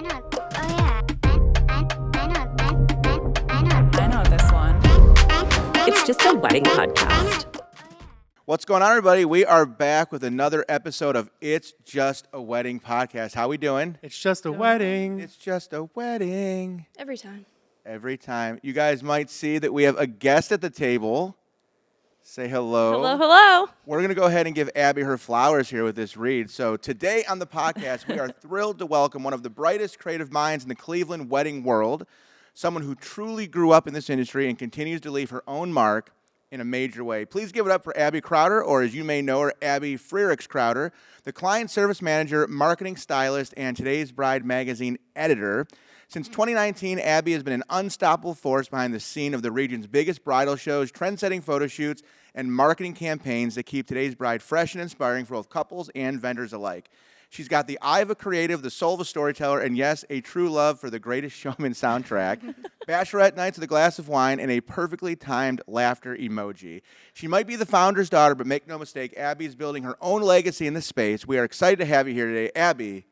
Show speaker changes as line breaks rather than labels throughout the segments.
I know this one. It's just a wedding podcast.
What's going on, everybody? We are back with another episode of It's Just a Wedding podcast. How we doing?
It's just a wedding.
It's just a wedding.
Every time.
Every time. You guys might see that we have a guest at the table. Say hello.
Hello, hello.
We're going to go ahead and give Abby her flowers here with this read. So today on the podcast, we are thrilled to welcome one of the brightest creative minds in the Cleveland wedding world, someone who truly grew up in this industry and continues to leave her own mark in a major way. Please give it up for Abby Crowder, or as you may know her, Abby Freerix Crowder, the client service manager, marketing stylist, and Today's Bride magazine editor. Since 2019, Abby has been an unstoppable force behind the scene of the region's biggest bridal shows, trend-setting photo shoots, and marketing campaigns that keep Today's Bride fresh and inspiring for both couples and vendors alike. She's got the eye of a creative, the soul of a storyteller, and yes, a true love for the Greatest Showman soundtrack, bachelorette nights with a glass of wine, and a perfectly timed laughter emoji. She might be the founder's daughter, but make no mistake, Abby is building her own legacy in this space. We are excited to have you here today. Abby,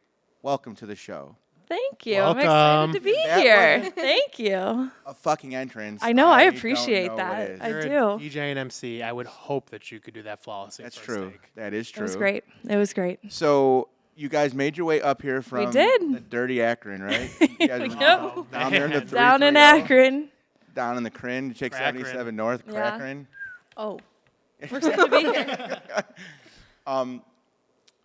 welcome to the show.
Thank you.
Welcome.
I'm excited to be
That
here.
wasn't
Thank you.
A fucking entrance.
I know. I
don't
appreciate
know
that.
what is.
I
You're
do.
a DJ and MC. I would hope that you could do that flawlessly.
That's
for a
true.
steak.
That is
It
true.
was great. It was great.
So you guys made your way up here from
did.
the dirty Akron, right? You guys
Yep.
down there in the
Man.
Down in
330,
Akron.
down in the Crin, you take
Akron.
77 North,
Yeah.
Akron.
Oh. We're excited to be here.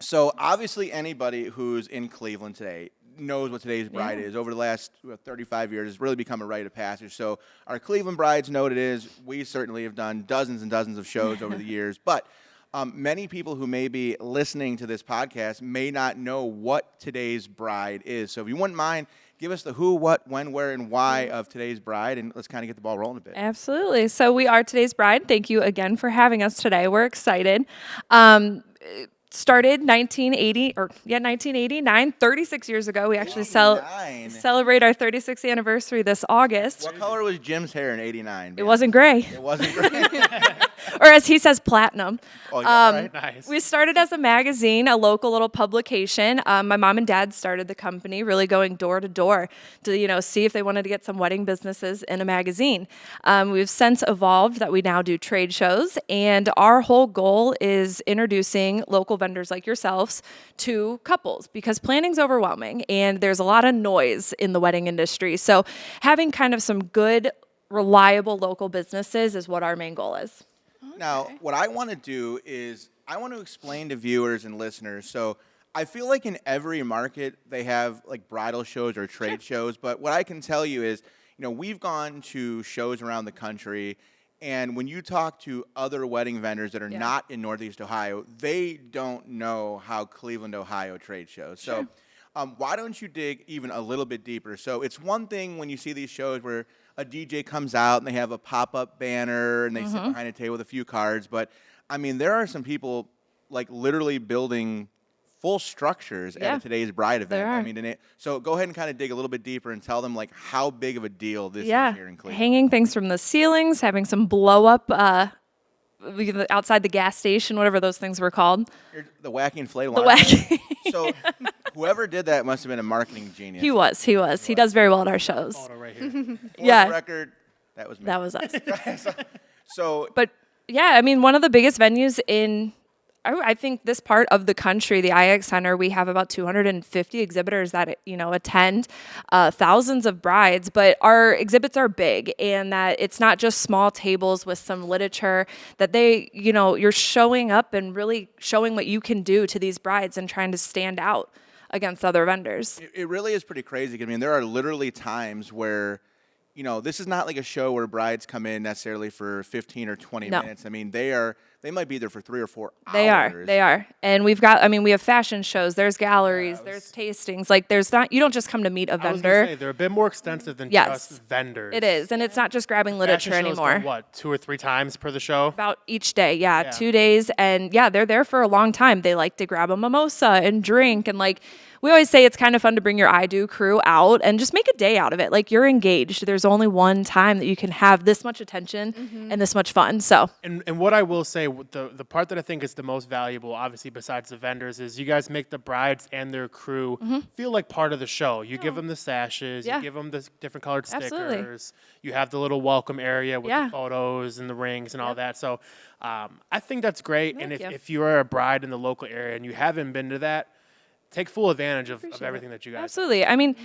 So obviously anybody who's in Cleveland today knows what Today's Bride is. Over the last 35 years, it's really become a rite of passage. So our Cleveland brides know what it is. We certainly have done dozens and dozens of shows over the years. But many people who may be listening to this podcast may not know what Today's Bride is. So if you wouldn't mind, give us the who, what, when, where, and why of Today's Bride, and let's kind of get the ball rolling a bit.
Absolutely. So we are Today's Bride. Thank you again for having us today. We're excited. Started 1989, 36 years ago. We actually
89.
celebrate our 36th anniversary this August.
What color was Jim's hair in 89?
It wasn't gray,
It wasn't great.
or as he says, platinum.
Oh, yeah, right?
Nice.
We started as a magazine, a local little publication. My mom and dad started the company, really going door to door to, see if they wanted to get some wedding businesses in a magazine. We've since evolved that we now do trade shows, and our whole goal is introducing local vendors like yourselves to couples, because planning's overwhelming and there's a lot of noise in the wedding industry. So having kind of some good, reliable local businesses is what our main goal is.
Now, what I want to do is I want to explain to viewers and listeners. So I feel like in every market they have like bridal shows or trade shows. But what I can tell you is, we've gone to shows around the country. And when you talk to other wedding vendors that are not in Northeast Ohio, they don't know how Cleveland, Ohio trade shows. So why don't you dig even a little bit deeper? So it's one thing when you see these shows where a DJ comes out and they have a pop-up banner and they sit behind a table with a few cards. But, I mean, there are some people, like, literally building full structures at a Today's Bride event.
There are.
I mean, so go ahead and kind of dig a little bit deeper and tell them, like, how big of a deal this is here in Cleveland.
Hanging things from the ceilings, having some blow-up outside the gas station, whatever those things were called.
The wacky inflatable.
The wacky.
So whoever did that must have been a marketing genius.
He was. He does very well at our shows.
Photo right here.
For
Yeah.
the record, that was me.
That was us.
So
But yeah, I mean, one of the biggest venues in, I think, this part of the country, the IX Center, we have about 250 exhibitors that, attend, thousands of brides, but our exhibits are big, and that it's not just small tables with some literature, that you're showing up and really showing what you can do to these brides and trying to stand out against other vendors.
it really is pretty crazy. I mean, there are literally times where, this is not like a show where brides come in necessarily for 15 or 20 minutes. I mean, they might be there for 3 or 4 hours.
They are. And we have fashion shows, there's galleries, there's tastings. Like, you don't just come to meet a
I was
vendor.
gonna say, they're a bit more extensive than just vendors.
It is. And it's not just grabbing literature
Fashion shows
anymore.
go, what, 2 or 3 times per the show?
About each day, 2 days. And they're there for a long time. They like to grab a mimosa and drink. And we always say it's kind of fun to bring your I Do crew out and just make a day out of it. Like, you're engaged. There's only one time that you can have this much attention and this much fun. So.
And what I will say, the part that I think is the most valuable, obviously besides the vendors, is you guys make the brides and their crew feel like part of the show. You give them the sashes, you give them the different colored stickers, you have the little welcome area with the photos and the rings and all that. So I think that's great. And if you are a bride in the local area and you haven't been to that, take full advantage of everything that you guys
Absolutely. I mean,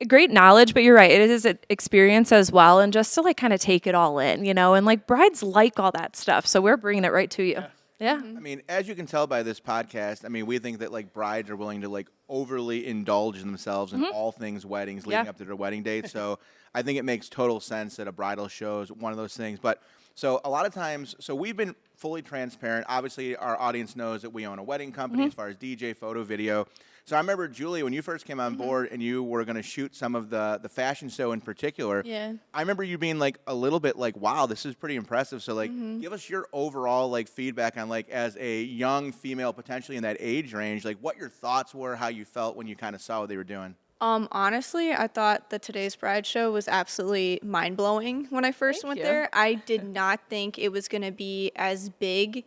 great knowledge, but you're right. It is an experience as well. And just to like kind of take it all in, you know, and like brides like all that stuff. So we're bringing it right to you. Yeah.
I mean, as you can tell by this podcast, I mean, we think that like brides are willing to like overly indulge themselves in all things weddings leading up to their wedding date. So I think it makes total sense that a bridal show is one of those things. But so a lot of times, so we've been fully transparent. Obviously, our audience knows that we own a wedding company as far as DJ, photo, video. So I remember, Julie, when you first came on board and you were going to shoot some of the fashion show in particular, I remember you being like a little bit like, wow, this is pretty impressive. So like give us your overall like feedback on like as a young female potentially in that age range, like what your thoughts were, how you felt when you kind of saw what they were doing.
Honestly, I thought the Today's Bride show was absolutely mind-blowing when I first went there. I did not think it was going to be as big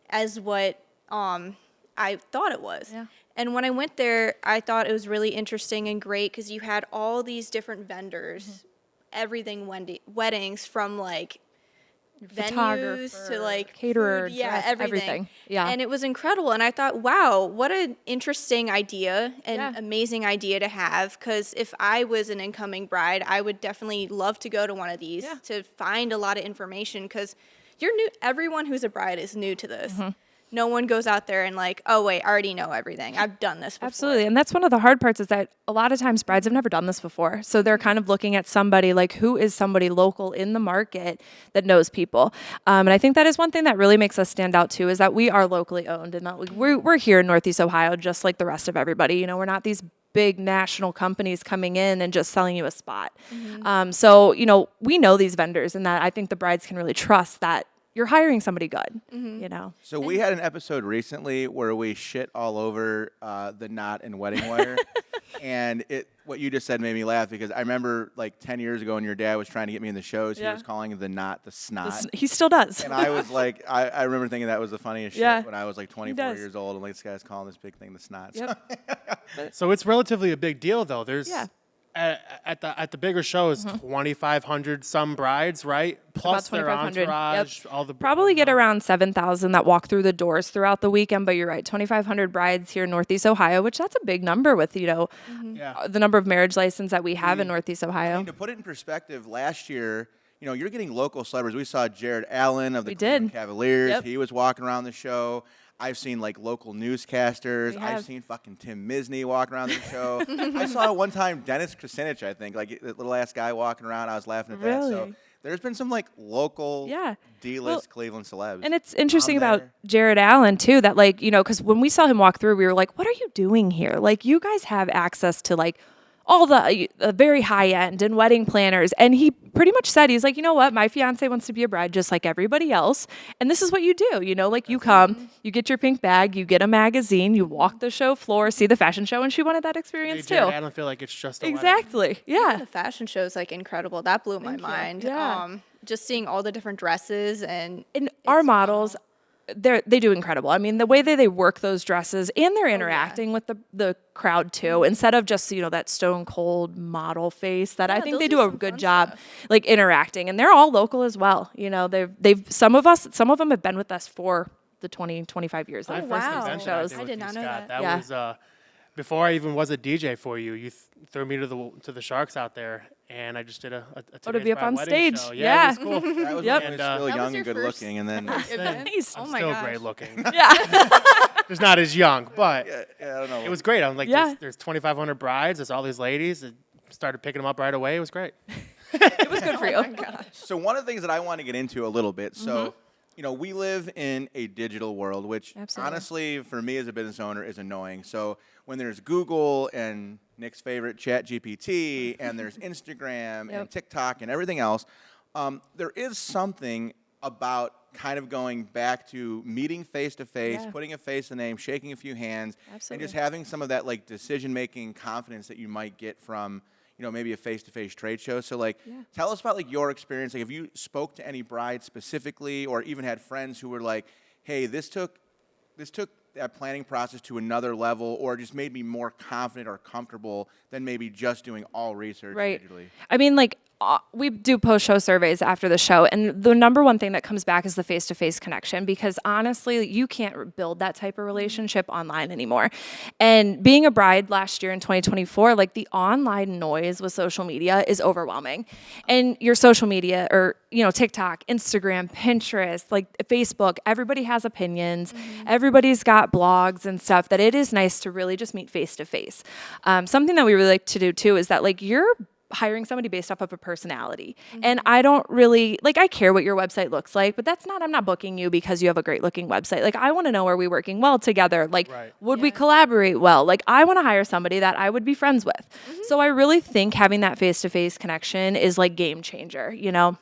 as what I thought it was. Yeah. And when I went there, I thought it was really interesting and great because you had all these different vendors, everything weddings from like venues to like
caterer,
food,
dress, everything. Yeah.
And it was incredible. And I thought, wow, what an interesting idea and amazing idea to have. Because if I was an incoming bride, I would definitely love to go to one of these to find a lot of information because you're new. Everyone who's a bride is new to this. No one goes out there and like, oh, wait, I already know everything. I've done this before.
Absolutely. And that's one of the hard parts is that a lot of times brides have never done this before. So they're kind of looking at somebody like who is somebody local in the market that knows people. And I think that is one thing that really makes us stand out too is that we are locally owned and that we're here in Northeast Ohio just like the rest of everybody. You know, we're not these big national companies coming in and just selling you a spot. So, you know, we know these vendors and that I think the brides can really trust that you're hiring somebody good, you know.
So we had an episode recently where we shit all over the knot and wedding wire. And what you just said made me laugh because I remember like 10 years ago when your dad was trying to get me in the shows, he was calling the knot the snot.
He still does.
And I was like, I remember thinking that was the funniest shit when I was like 24 years old. And like this guy's calling this big thing the snot.
So it's relatively a big deal though. There's at the bigger shows, 2,500 some brides, right? Plus their entourage, all the
probably get around 7,000 that walk through the doors throughout the weekend. But you're right, 2,500 brides here in Northeast Ohio, which that's a big number with the number of marriage license that we have in Northeast Ohio.
I mean, to put it in perspective, last year, you know, you're getting local celebrities. We saw Jarrett Allen of the Cleveland Cavaliers. He was walking around the show. I've seen like local newscasters. I've seen fucking Tim Misny walking around the show. I saw one time Dennis Kucinich, I think, like the little ass guy walking around. I was laughing at that. So there's been some like local D-list Cleveland celebs.
And it's interesting about Jarrett Allen too, that like, you know, because when we saw him walk through, we were like, what are you doing here? Like you guys have access to like all the very high end and wedding planners. And he pretty much said, he's like, you know what? My fiance wants to be a bride just like everybody else. And this is what you do. You know, like you come, you get your pink bag, you get a magazine, you walk the show floor, see the fashion show. And she wanted that experience too.
I don't feel like it's just a
wedding. Yeah.
The fashion show is like incredible. That blew my mind.
Yeah.
Just seeing all the different dresses and
our models. They do incredible. I mean, the way that they work those dresses and they're interacting with the crowd too, instead of just, you know, that stone cold model face that I think they do a good job like interacting, and they're all local as well. You know, they've some of them have been with us for the 20-25 years.
I did not know that. That was before I even was a DJ for you. You threw me to the Sharks out there, and I just did a
to be up on stage.
Show. Yeah, it was cool.
That was when still young and good looking, and then
I'm still great looking. Just not as young, but
I don't know.
It was great. I'm like, there's 2,500 brides. There's all these ladies. I started picking them up right away. It was great.
It was good for you.
Oh my gosh.
So one of the things that I want to get into a little bit, you know, we live in a digital world, which honestly, for me as a business owner, is annoying. So when there's Google and Nick's favorite ChatGPT, and there's Instagram and TikTok and everything else, there is something about kind of going back to meeting face-to-face, putting a face to name, shaking a few hands, and just having some of that like decision-making confidence that you might get from, you know, maybe a face-to-face trade show. So like, tell us about like your experience. Like, if you spoke to any brides specifically, or even had friends who were like, hey, this took that planning process to another level, or just made me more confident or comfortable than maybe just doing all research digitally?
I mean, like, we do post-show surveys after the show, and the number one thing that comes back is the face-to-face connection, because honestly, you can't build that type of relationship online anymore. And being a bride last year in 2024, like, the online noise with social media is overwhelming. And your social media, or, TikTok, Instagram, Pinterest, like Facebook, everybody has opinions. Everybody's got blogs and stuff, that it is nice to really just meet face-to-face. Something that we really like to do too is that, like, you're hiring somebody based off of a personality. And I don't really, like, I care what your website looks like, but I'm not booking you because you have a great looking website. Like, I want to know, are we working well together? Like, would we collaborate well? Like, I want to hire somebody that I would be friends with. So I really think having that face-to-face connection is like game changer,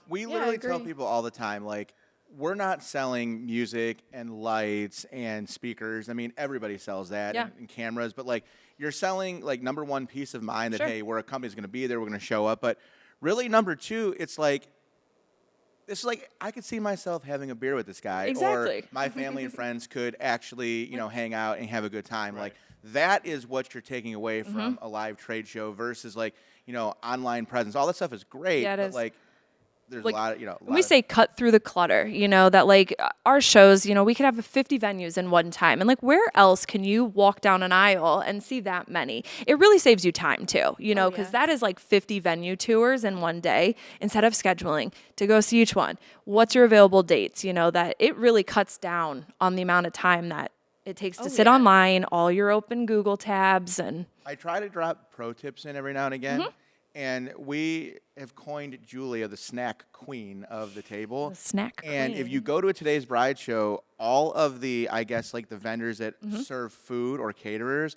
We literally tell people all the time, like, we're not selling music and lights and speakers. I mean, everybody sells that and cameras, but like, you're selling, like, number one, peace of mind that, hey, we're a company's going to be there, we're going to show up. But really, number two, it's like, this is like, I could see myself having a beer with this guy.
Exactly.
Or my family and friends could actually, hang out and have a good time. Like, that is what you're taking away from a live trade show versus, like, online presence. All that stuff is great, but like, there's
like,
a lot of,
we say cut through the clutter, that, like, our shows, we could have 50 venues in one time. And, like, where else can you walk down an aisle and see that many? It really saves you time too, because that is like 50 venue tours in one day instead of scheduling to go see each one. What's your available dates? That it really cuts down on the amount of time that it takes to sit online, all your open Google tabs. And
I try to drop pro tips in every now and again. And we have coined Julia the snack queen of the table.
The snack queen.
And if you go to a Today's Bride show, all of the, I guess, like, the vendors that serve food or caterers,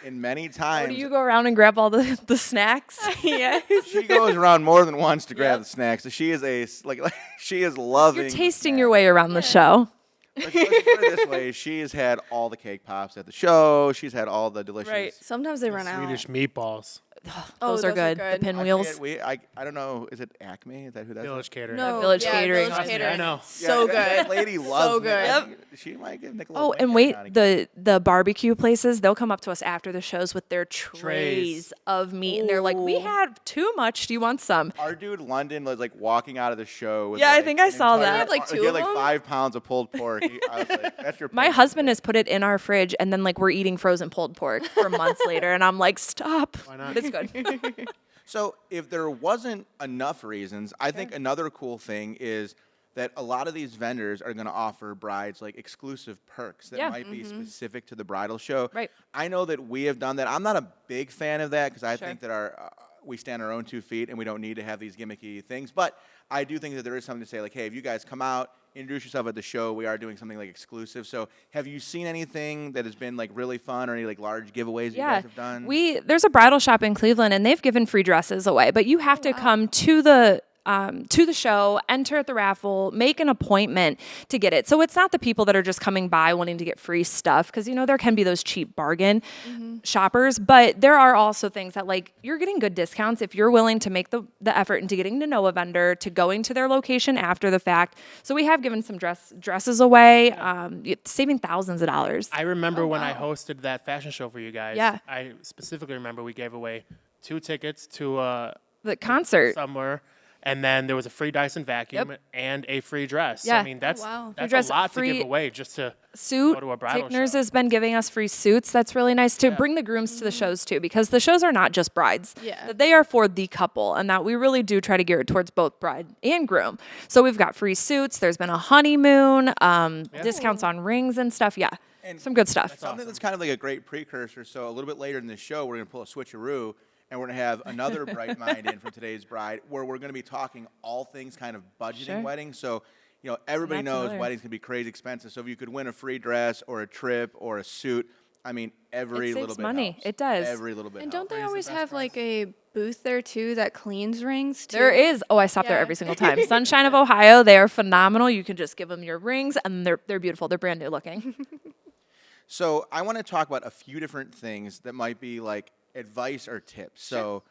and many times...
do you go around and grab all the snacks?
She goes around more than once to grab the snacks. So she is she is loving...
You're tasting your way around the show.
Let's put it this way. She's had all the cake pops at the show. She's had all the delicious...
Sometimes they run out.
Swedish meatballs.
Those are good. The pinwheels.
I don't know. Is it Acme? Is that who that's?
Village Catering.
No,
Village Catering.
Village Catering.
I know.
So good.
That lady loves
So good.
Nick. She might give Nick a
Oh,
little
and wait, the barbecue places, they'll come up to us after the shows with their trays of meat. And they're like, we had too much. Do you want some?
Our dude London was, like, walking out of the show with,
Yeah, I
like,
think I saw that.
He had, like, two
he had,
of
like,
them?
5 pounds of pulled pork. I was like, that's your
My husband has put it in our fridge, and then, like, we're eating frozen pulled pork for months later. And I'm like, stop.
Why not?
But it's good.
So if there wasn't enough reasons, I think another cool thing is that a lot of these vendors are going to offer brides, like, exclusive perks that might be specific to the bridal show.
Right.
I know that we have done that. I'm not a big fan of that because I think that we stand on our own 2 feet and we don't need to have these gimmicky things. But I do think that there is something to say, like, hey, if you guys come out, introduce yourself at the show, we are doing something, like, exclusive. So have you seen anything that has been, like, really fun, or any, like, large giveaways you guys have done?
There's a bridal shop in Cleveland, and they've given free dresses away, but you have to come to the show, enter at the raffle, make an appointment to get it. So it's not the people that are just coming by wanting to get free stuff, because, there can be those cheap bargain shoppers, but there are also things that, like, you're getting good discounts if you're willing to make the effort into getting to know a vendor, to going to their location after the fact. So we have given some dresses away, saving thousands of dollars.
I remember when I hosted that fashion show for you guys.
Yeah.
I specifically remember we gave away 2 tickets to
The concert.
somewhere. And then there was a free Dyson vacuum and a free dress.
Yeah.
I mean, that's
Free dress,
a lot to
free
give away just to
suit.
go to a bridal
Tickner's
show.
has been giving us free suits. That's really nice too. Bring the grooms to the shows too, because the shows are not just brides.
Yeah.
That they are for the couple, and that we really do try to gear it towards both bride and groom. So we've got free suits. There's been a honeymoon, discounts on rings and stuff. Yeah.
And
some good stuff.
Something that's kind of like a great precursor. So a little bit later in the show, we're going to pull a switcheroo, and we're going to have another bright mind in from Today's Bride, where we're going to be talking all things kind of budgeting weddings. So, everybody knows weddings can be crazy expensive. So if you could win a free dress or a trip or a suit, I mean, every
It
little
saves
bit
money.
helps.
It does.
Every little bit
And
helps.
don't they always have, like, a booth there, too, that cleans rings, too?
There is. Oh, I stop there every single time. Sunshine of Ohio, they are phenomenal. You can just give them your rings, and they're beautiful. They're brand new looking.
So I want to talk about a few different things that might be like advice or tips. So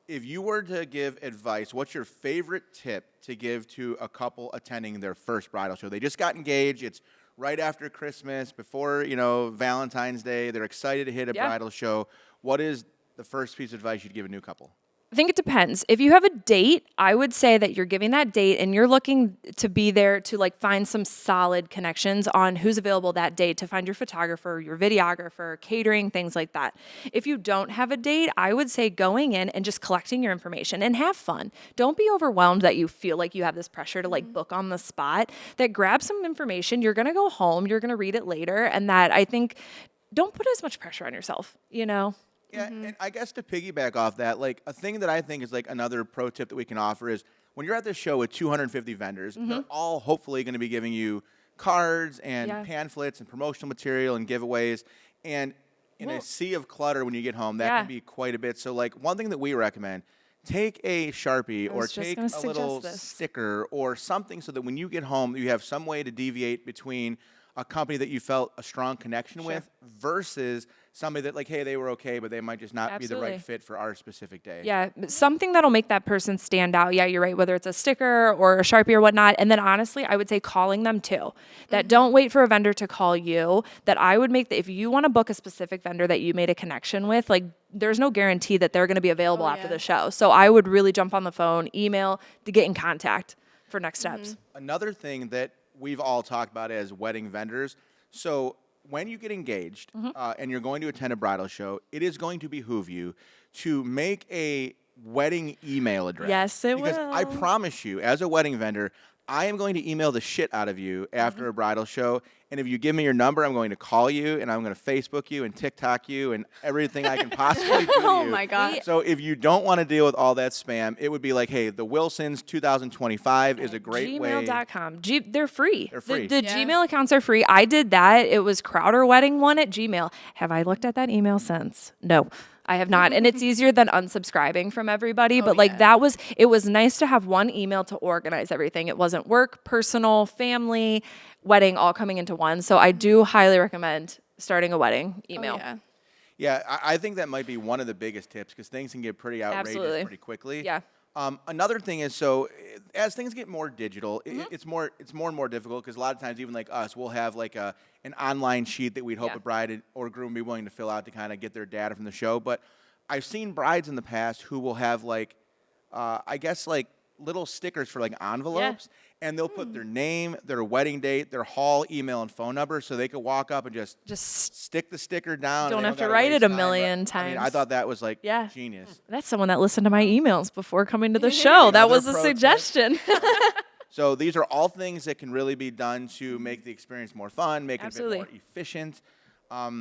if you were to give advice, what's your favorite tip to give to a couple attending their first bridal show? They just got engaged. It's right after Christmas, before, Valentine's Day. They're excited to hit a bridal show. What is the first piece of advice you'd give a new couple?
I think it depends. If you have a date, I would say that you're giving that date and you're looking to be there to like find some solid connections on who's available that day, to find your photographer, your videographer, catering, things like that. If you don't have a date, I would say going in and just collecting your information and have fun. Don't be overwhelmed that you feel like you have this pressure to like book on the spot. That grab some information. You're going to go home, you're going to read it later. And that, I think, don't put as much pressure on yourself,
Yeah, and I guess to piggyback off that, like a thing that I think is like another pro tip that we can offer is when you're at this show with 250 vendors, they're all hopefully going to be giving you cards and pamphlets and promotional material and giveaways. And in a sea of clutter when you get home, that can be quite a bit. So like one thing that we recommend, take a Sharpie or take a little sticker or something so that when you get home, you have some way to deviate between a company that you felt a strong connection with versus somebody that like, hey, they were okay, but they might just not be the right fit for our specific day.
Yeah, something that'll make that person stand out. Yeah, you're right, whether it's a sticker or a Sharpie or whatnot. And then honestly, I would say calling them too. That don't wait for a vendor to call you. That I would make, if you want to book a specific vendor that you made a connection with, like there's no guarantee that they're going to be available after the show. So I would really jump on the phone, email to get in contact for next steps.
Another thing that we've all talked about as wedding vendors. So when you get engaged and you're going to attend a bridal show, it is going to behoove you to make a wedding email address.
Yes, it will.
Because I promise you, as a wedding vendor, I am going to email the shit out of you after a bridal show. And if you give me your number, I'm going to call you and I'm going to Facebook you and TikTok you and everything I can possibly do to you.
Oh my God.
So if you don't want to deal with all that spam, it would be like, hey, the Wilsons 2025 is a great way.
Gmail.com. They're free.
They're free.
The Gmail accounts are free. I did that. It was Crowder Wedding One at Gmail. Have I looked at that email since? No. I have not. And it's easier than unsubscribing from everybody. But like it was nice to have one email to organize everything. It wasn't work, personal, family, wedding all coming into one. So I do highly recommend starting a wedding email.
Yeah, I think that might be one of the biggest tips because things can get pretty outrageous pretty quickly.
Yeah.
Another thing is, so as things get more digital, it's more and more difficult because a lot of times, even like us, we'll have like an online sheet that we'd hope a bride or groom be willing to fill out to kind of get their data from the show. But I've seen brides in the past who will have like, I guess like little stickers for like envelopes, and they'll put their name, their wedding date, their hall, email, and phone number, so they could walk up and just stick the sticker down.
Don't have to write it a million times.
I mean, I thought that was like genius.
That's someone that listened to my emails before coming to the show. That was a suggestion.
So these are all things that can really be done to make the experience more fun, make it a bit more efficient.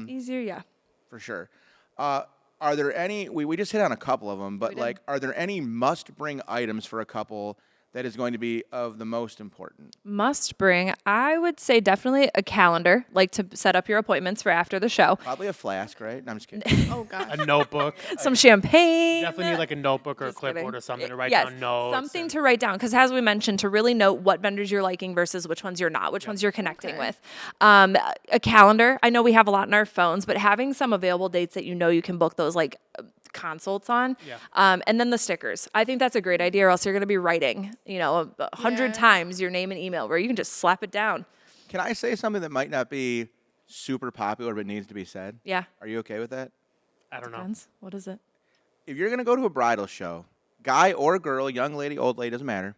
Easier,
For sure. Are there any, we just hit on a couple of them, but like, are there any must-bring items for a couple that is going to be of the most important?
Must bring, I would say definitely a calendar, like to set up your appointments for after the show.
Probably a flask, right? No, I'm just kidding.
Oh, God.
A notebook.
Some champagne.
Definitely need like a notebook or a clipboard or something to write down notes.
Something to write down, because as we mentioned, to really note what vendors you're liking versus which ones you're not, which ones you're connecting with. A calendar. I know we have a lot in our phones, but having some available dates that you can book those like consults on. And then the stickers. I think that's a great idea, or else you're going to be writing, 100 times your name and email where you can just slap it down.
Can I say something that might not be super popular but needs to be said?
Yeah.
Are you okay with that?
I don't know.
What is it?
If you're going to go to a bridal show, guy or girl, young lady, old lady, doesn't matter,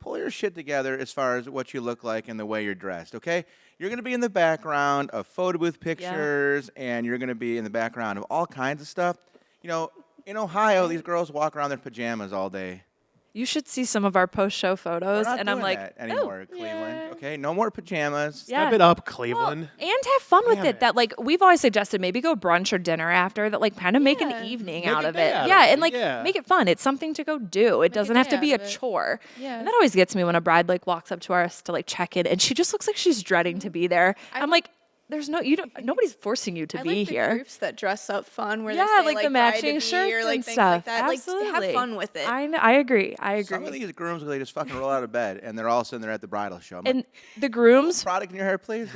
pull your shit together as far as what you look like and the way you're dressed, okay? You're going to be in the background of photo booth pictures, and you're going to be in the background of all kinds of stuff. In Ohio, these girls walk around in their pajamas all day.
You should see some of our post-show photos,
We're not
and
doing
I'm like,
that anymore, Cleveland. Okay, no more pajamas.
Step it up, Cleveland.
And have fun with it. That like we've always suggested maybe go brunch or dinner after that, like kind of make an evening out of it. And like make it fun. It's something to go do. It doesn't have to be a chore. And that always gets me when a bride like walks up to us to like check in, and she just looks like she's dreading to be there. I'm like, there's nobody's forcing you to be here.
Groups that dress up fun, where they say,
like the matching shirts
or, like,
and
things
stuff.
like that.
Absolutely,
like, have fun with it.
I agree.
Some of these grooms, they just fucking roll out of bed and they're all sitting there at the bridal show.
And the grooms,
product in your hair, please.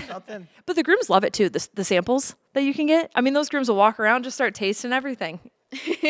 Something.
But the grooms love it too. The samples that you can get. I mean, those grooms will walk around, just start tasting everything.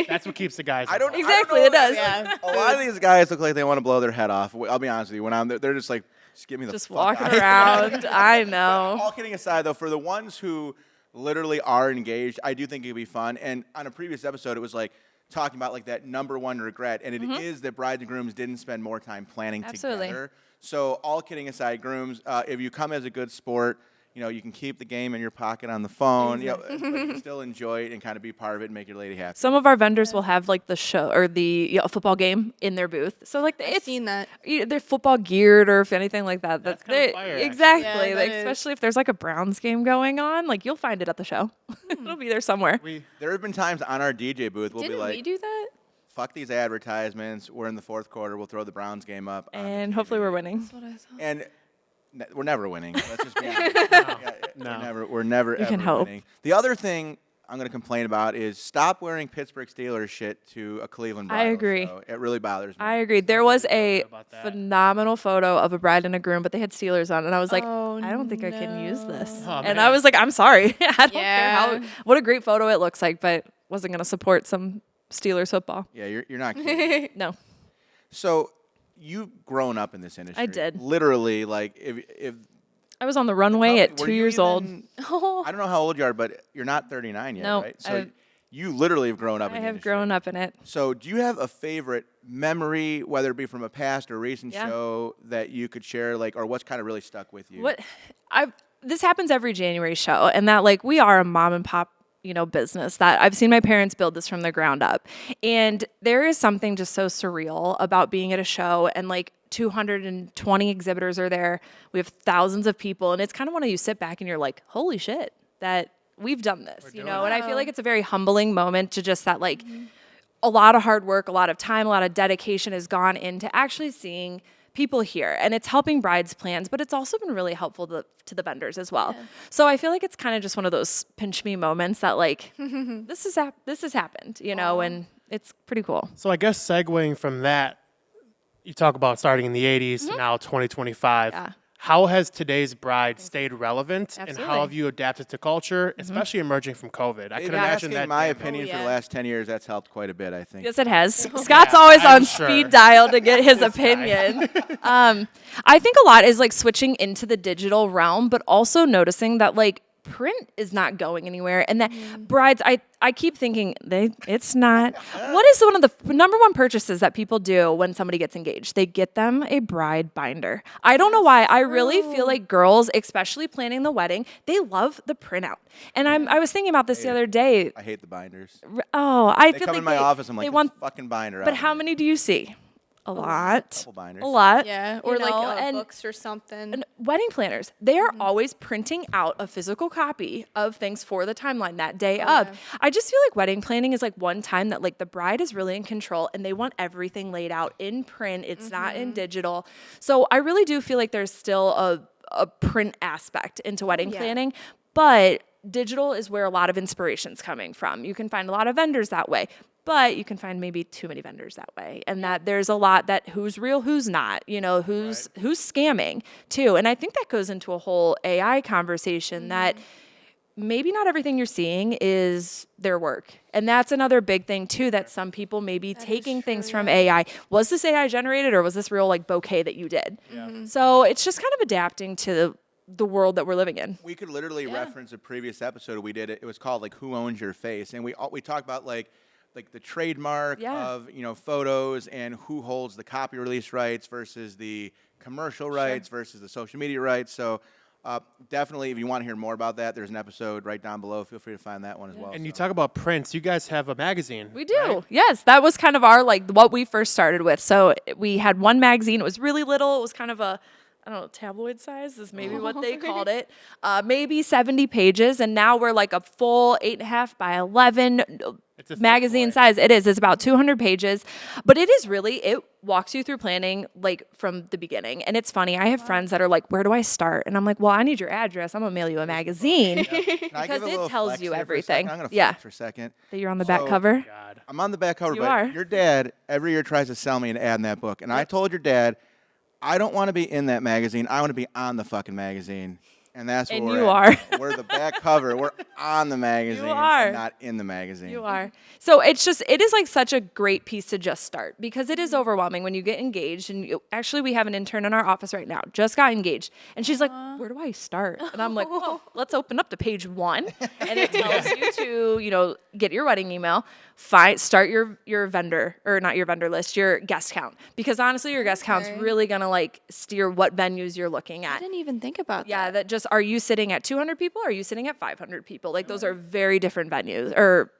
That's what keeps the guys.
I don't
exactly.
know
It does.
A lot of these guys look like they want to blow their head off. I'll be honest with you. When they're just like Just give me the
Just
fuck
walking
out.
around. I know.
All kidding aside, though, for the ones who literally are engaged, I do think it would be fun. And on a previous episode, it was like talking about like that number one regret, and it is that brides and grooms didn't spend more time planning together. So all kidding aside, grooms, if you come as a good sport, you know, you can keep the game in your pocket on the phone, you know, but you can still enjoy it and kind of be part of it and make your lady happy.
Some of our vendors will have like the show or the football game in their booth. So like
I've seen that.
They're football geared or if anything like that.
That's kind of fire,
exactly.
Yeah,
like,
that is.
especially if there's like a Browns game going on, like you'll find it at the show. It'll be there somewhere.
There have been times on our DJ booth we'll
Didn't
be like,
we do that?
fuck these advertisements. We're in the fourth quarter. We'll throw the Browns game up. on the
And
TV."
hopefully we're winning.
That's what I thought.
And we're never winning. Let's just be honest.
No.
We're never
You
ever
can hope.
winning. The other thing I'm going to complain about is stop wearing Pittsburgh Steelers shit to a Cleveland
I
bridal
agree.
show. It really bothers me.
I agree. There was a
about that.
phenomenal photo of a bride and a groom, but they had Steelers on, and I was like,
Oh,
I don't think I can use this.
Oh,
and
man.
I was like, I'm sorry. I don't care
Yeah.
what a great photo it looks like, but wasn't going to support some Steelers football.
Yeah, you're not kidding.
No.
So you've grown up in this industry.
I did.
Literally, like if
I was on the runway at
were
2
you
years old.
even- I don't know how old you are, but you're not 39 yet,
No,
right? So
I've-
you literally have grown up
I
in the
have
industry.
grown up in it.
So do you have a favorite memory, whether it be from a past or recent
Yeah.
show that you could share, like, or what's kind of really stuck with you?
This happens every January show, and that like we are a mom and pop, business that I've seen my parents build this from the ground up. And there is something just so surreal about being at a show and like 220 exhibitors are there. We have thousands of people, and it's kind of one of you sit back and you're like, holy shit, that we've done this, And I feel like it's a very humbling moment to just that like a lot of hard work, a lot of time, a lot of dedication has gone into actually seeing people here, and it's helping brides' plans, but it's also been really helpful to the vendors as well. So I feel like it's kind of just one of those pinch me moments that like this has happened, and it's pretty cool.
So I guess segueing from that, you talk about starting in the 80s to now 2025.
Yeah.
How has today's bride stayed relevant, and
Absolutely.
how have you adapted to culture, especially emerging from COVID? I
If
could
you're
imagine
asking
that.
my
damage.
opinion for the
yeah.
last 10 years, that's helped quite a bit, I think.
Yes, it has. Scott's always
I'm
on
sure.
speed dial to get his opinion. I think a lot is like switching into the digital realm, but also noticing that like print is not going anywhere, and that brides, I keep thinking it's not. What is one of the number one purchases that people do when somebody gets engaged? They get them a bride binder. I don't know why. I really feel like girls, especially planning the wedding, they love the printout. And I was thinking about this the other day.
I hate the binders.
I
They
feel
come
like
in my office, I'm like,
they
"This
want,
fucking binder.
but
out
how
here."
many do you see? A lot.
Couple binders.
A lot.
Yeah,
you
or like
know, and
books or something.
wedding planners, they are always printing out a physical copy of things for the timeline that day of. I just feel like wedding planning is like one time that like the bride is really in control and they want everything laid out in print. It's not in digital. So I really do feel like there's still a print aspect into wedding planning, but digital is where a lot of inspiration's coming from. You can find a lot of vendors that way. But you can find maybe too many vendors that way, and that there's a lot that who's real, who's not, who's scamming too. And I think that goes into a whole AI conversation that maybe not everything you're seeing is their work. And that's another big thing too, that some people may be taking things from AI. Was this AI generated, or was this real like bouquet that you did? So it's just kind of adapting to the world that we're living in.
We could literally reference a previous episode we did. It was called like "Who Owns Your Face," and we talked about like the trademark of photos and who holds the copy release rights versus the commercial rights versus the social media rights. So definitely, if you want to hear more about that, there's an episode right down below. Feel free to find that one as well.
And you talk about prints. You guys have a magazine.
We do.
right?
Yes, that was kind of our like what we first started with. So we had one magazine. It was really little. It was kind of a tabloid size is maybe what they called it. Maybe 70 pages, and now we're like a full 8.5 by 11
It's a thick
magazine
boy.
size. It is. It's about 200 pages, but it walks you through planning like from the beginning. And it's funny. I have friends that are like, "Where do I start?" And I'm like, "Well, I need your address. I'm gonna mail you a magazine
Can I give
because
a
it
little
tells
flex
you
here for a
everything."
second? I'm gonna
Yeah,
flex for a second.
that you're on the back
So-
cover.
God.
I'm on the back cover,
You
but
are.
your dad every year tries to sell me an ad in that book, and I told your dad, I don't want to be in that magazine. I want to be on the fucking magazine. And that's what
And
we're
you
at.
are.
We're the back cover. We're on the magazine.
You are.
And not in the magazine.
You are. So it is like such a great piece to just start because it is overwhelming when you get engaged. And actually, we have an intern in our office right now, just got engaged. And she's like, where do I start? And I'm like, well, let's open up to page 1. And it tells you to, get your wedding email, start your vendor, or not your vendor list, your guest count. Because honestly, your guest count's really going to like steer what venues you're looking at.
I didn't even think about that.
Yeah, that just, are you sitting at 200 people? Or are you sitting at 500 people? Like those are very different venues,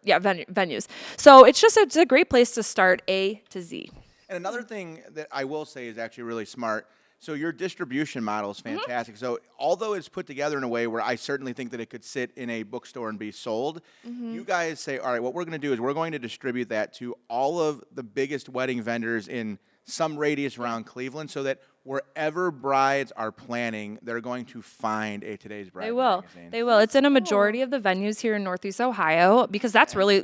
venues. So it's a great place to start A to Z.
And another thing that I will say is actually really smart. So your distribution model is fantastic. So although it's put together in a way where I certainly think that it could sit in a bookstore and be sold, you guys say, all right, what we're going to do is we're going to distribute that to all of the biggest wedding vendors in some radius around Cleveland so that wherever brides are planning, they're going to find a Today's Bride magazine.
They will. It's in a majority of the venues here in Northeast Ohio because that's really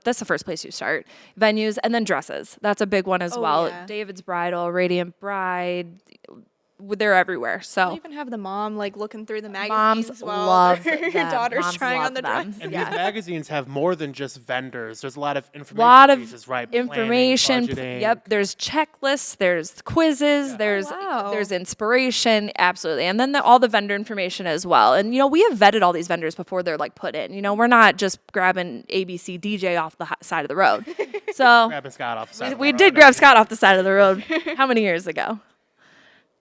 that's the first place you start. Venues and then dresses. That's a big one as well.
Yeah.
David's Bridal, Radiant Bride, they're everywhere. So
You even have the mom like looking through the
moms
magazines while
love
your
them.
daughter's
Moms
trying
love
on the
them.
dress.
And
Yeah.
these magazines have more than just vendors. There's a lot of information
lot of
pieces, right?
information.
Planning, budgeting.
Yep. There's checklists. There's quizzes.
wow.
There's inspiration. Absolutely. And then all the vendor information as well. And we have vetted all these vendors before they're like put in. We're not just grabbing ABC DJ off the side of the road. So
Grabbing Scott off the side of the
we
road.
did grab Scott off the side of the road. How many years ago?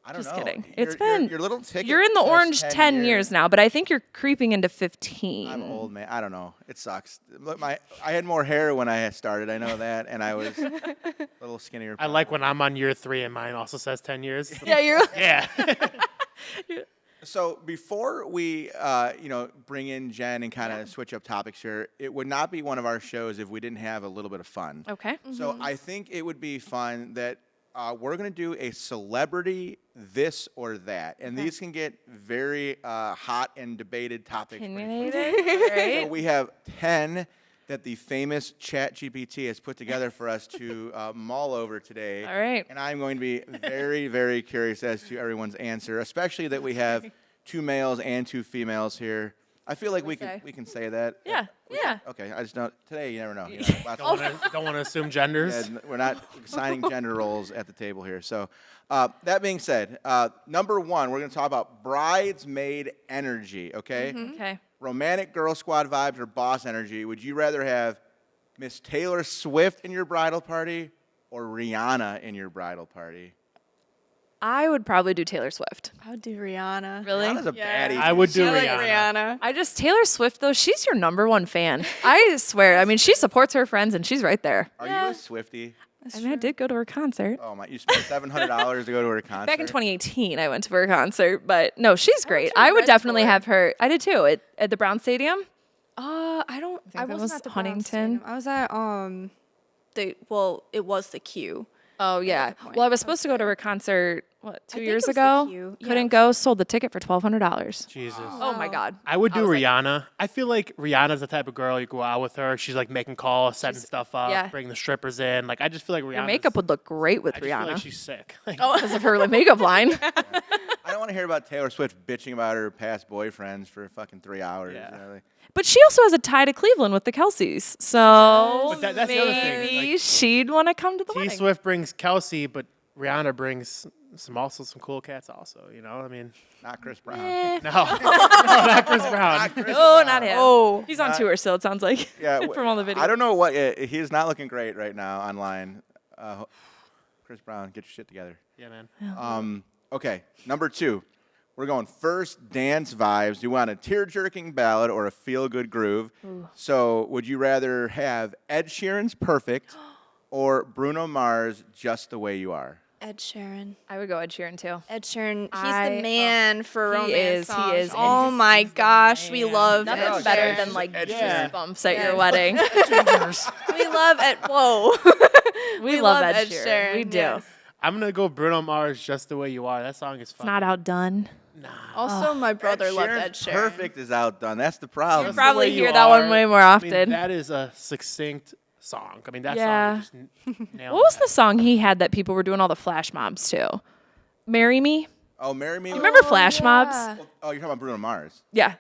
I don't
Just
know.
kidding.
Your-
It's been
your little ticket.
You're in the
says
orange 10 years now, but I think you're creeping into 15.
I'm old, man. I don't know. It sucks. Look, I had more hair when I started. I know that, and I was a little skinnier.
I like when I'm on year 3 and mine also says 10 years.
Yeah, you're.
Yeah.
So before we, bring in Jen and kind of switch up topics here, it would not be one of our shows if we didn't have a little bit of fun.
Okay.
So I think it would be fun that we're going to do a celebrity this or that, and these can get very hot and debated topics.
Opinionated.
So
Right.
we have 10 that the famous ChatGPT has put together for us to mull over today.
All right.
And I'm going to be very, very curious as to everyone's answer, especially that we have 2 males and 2 females here. I feel like we can say that.
Yeah. Yeah.
Okay. I just don't. Today, you never know.
Don't want to assume genders.
Yeah, we're not assigning gender roles at the table here. So, that being said, number 1, we're going to talk about bridesmaid energy. Okay.
Okay.
Romantic girl squad vibes or boss energy. Would you rather have Miss Taylor Swift in your bridal party or Rihanna in your bridal party?
I would probably do Taylor Swift.
I would do Rihanna.
Really?
Rihanna's a
Yeah.
baddie.
I would do
I like
Rihanna.
Rihanna.
Taylor Swift though, she's your number 1 fan. I swear. I mean, she supports her friends and she's right there.
Are you a Swiftie?
I did go to her concert.
Oh my! You spent $700 to go to her concert.
Back in 2018, I went to her concert, but no, she's great.
to
I would
Red
definitely
Fort.
have her. I did too at the Brown Stadium.
I
that
wasn't
was
at the Browns
Huntington.
Stadium. I was at it was the Q.
Oh yeah.
good point.
Well, I was supposed to go to her concert 2
think
years
it was the
ago.
Q. Yeah.
Couldn't go. Sold the ticket for $1,200.
Jesus.
Oh my God.
I would do
was like-
Rihanna. I feel like Rihanna's the type of girl you go out with her. She's like making calls, setting stuff up,
yeah.
bringing the strippers in. Like I just feel like Rihanna.
Her makeup would look great with
I just feel
Rihanna
like she's sick. Like,
because of her makeup line.
I don't want to hear about Taylor Swift bitching about her past boyfriends for fucking 3 hours.
Yeah.
You know, like,
But she also has a tie to Cleveland with the Kelseys, so
But that's the other thing,
maybe
like-
she'd want to come to the
T
wedding.
Swift brings Kelsey, but Rihanna brings some cool cats also. I mean,
not Chris Brown.
no, not Chris Brown.
Oh, not him.
Oh.
He's on tour still. It sounds like
Yeah,
from all the videos.
I don't know what. He's not looking great right now online. Chris Brown, get your shit together.
Yeah, man.
Okay, number 2. We're going first dance vibes. Do you want a tear-jerking ballad or a feel-good groove? So would you rather have Ed Sheeran's Perfect or Bruno Mars' Just the Way You Are?
Ed Sheeran.
I would go Ed Sheeran too.
Ed Sheeran. He's
I-
the man for
he
romance
is, he
songs.
is, and
Oh my gosh, we love
Nothing
Ed
better
Sheeran.
than like
Ed
Sheeran.
goosebumps at your
Yes.
wedding.
We love Ed. Whoa.
we love Ed Sheeran. We do.
yes.
I'm gonna go Bruno Mars, Just the Way You Are. That song is
It's
fun.
not outdone.
Also, my brother loved Ed
Sheeran's
Sheeran.
Perfect is outdone. That's the problem.
Just the
Probably
Way You
hear that one
Are.
way more
I mean,
often.
that is a succinct song. I mean, that
Yeah.
song just nailed
What was
that.
the song he had that people were doing all the flash mobs to? Marry Me?
Oh, Marry Me.
Remember flash mobs?
Oh, you're talking about Bruno Mars.
Yeah.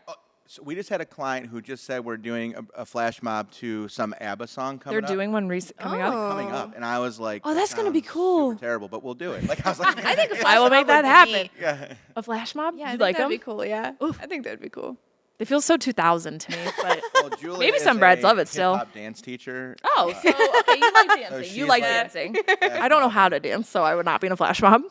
So we just had a client who just said we're doing a flash mob to some ABBA song coming
They're
up.
doing one coming up.
Coming up, and I was like,
Oh, that's gonna be
sounds
cool.
Super terrible, but we'll do it. Like I was like,
I think a
I will make that happen.
yeah.
A flash mob?
Yeah, I
You
think
like
that'd
them?
be cool. Yeah,
Oof.
I think that'd be cool.
They feel so 2000 to me, but
Well, Julie
maybe
is
some brads
a
love it still.
hip-hop dance teacher.
Oh, so okay, you like dancing.
she's
You like
like-
dancing. I don't know how to dance, so I would not be in a flash mob.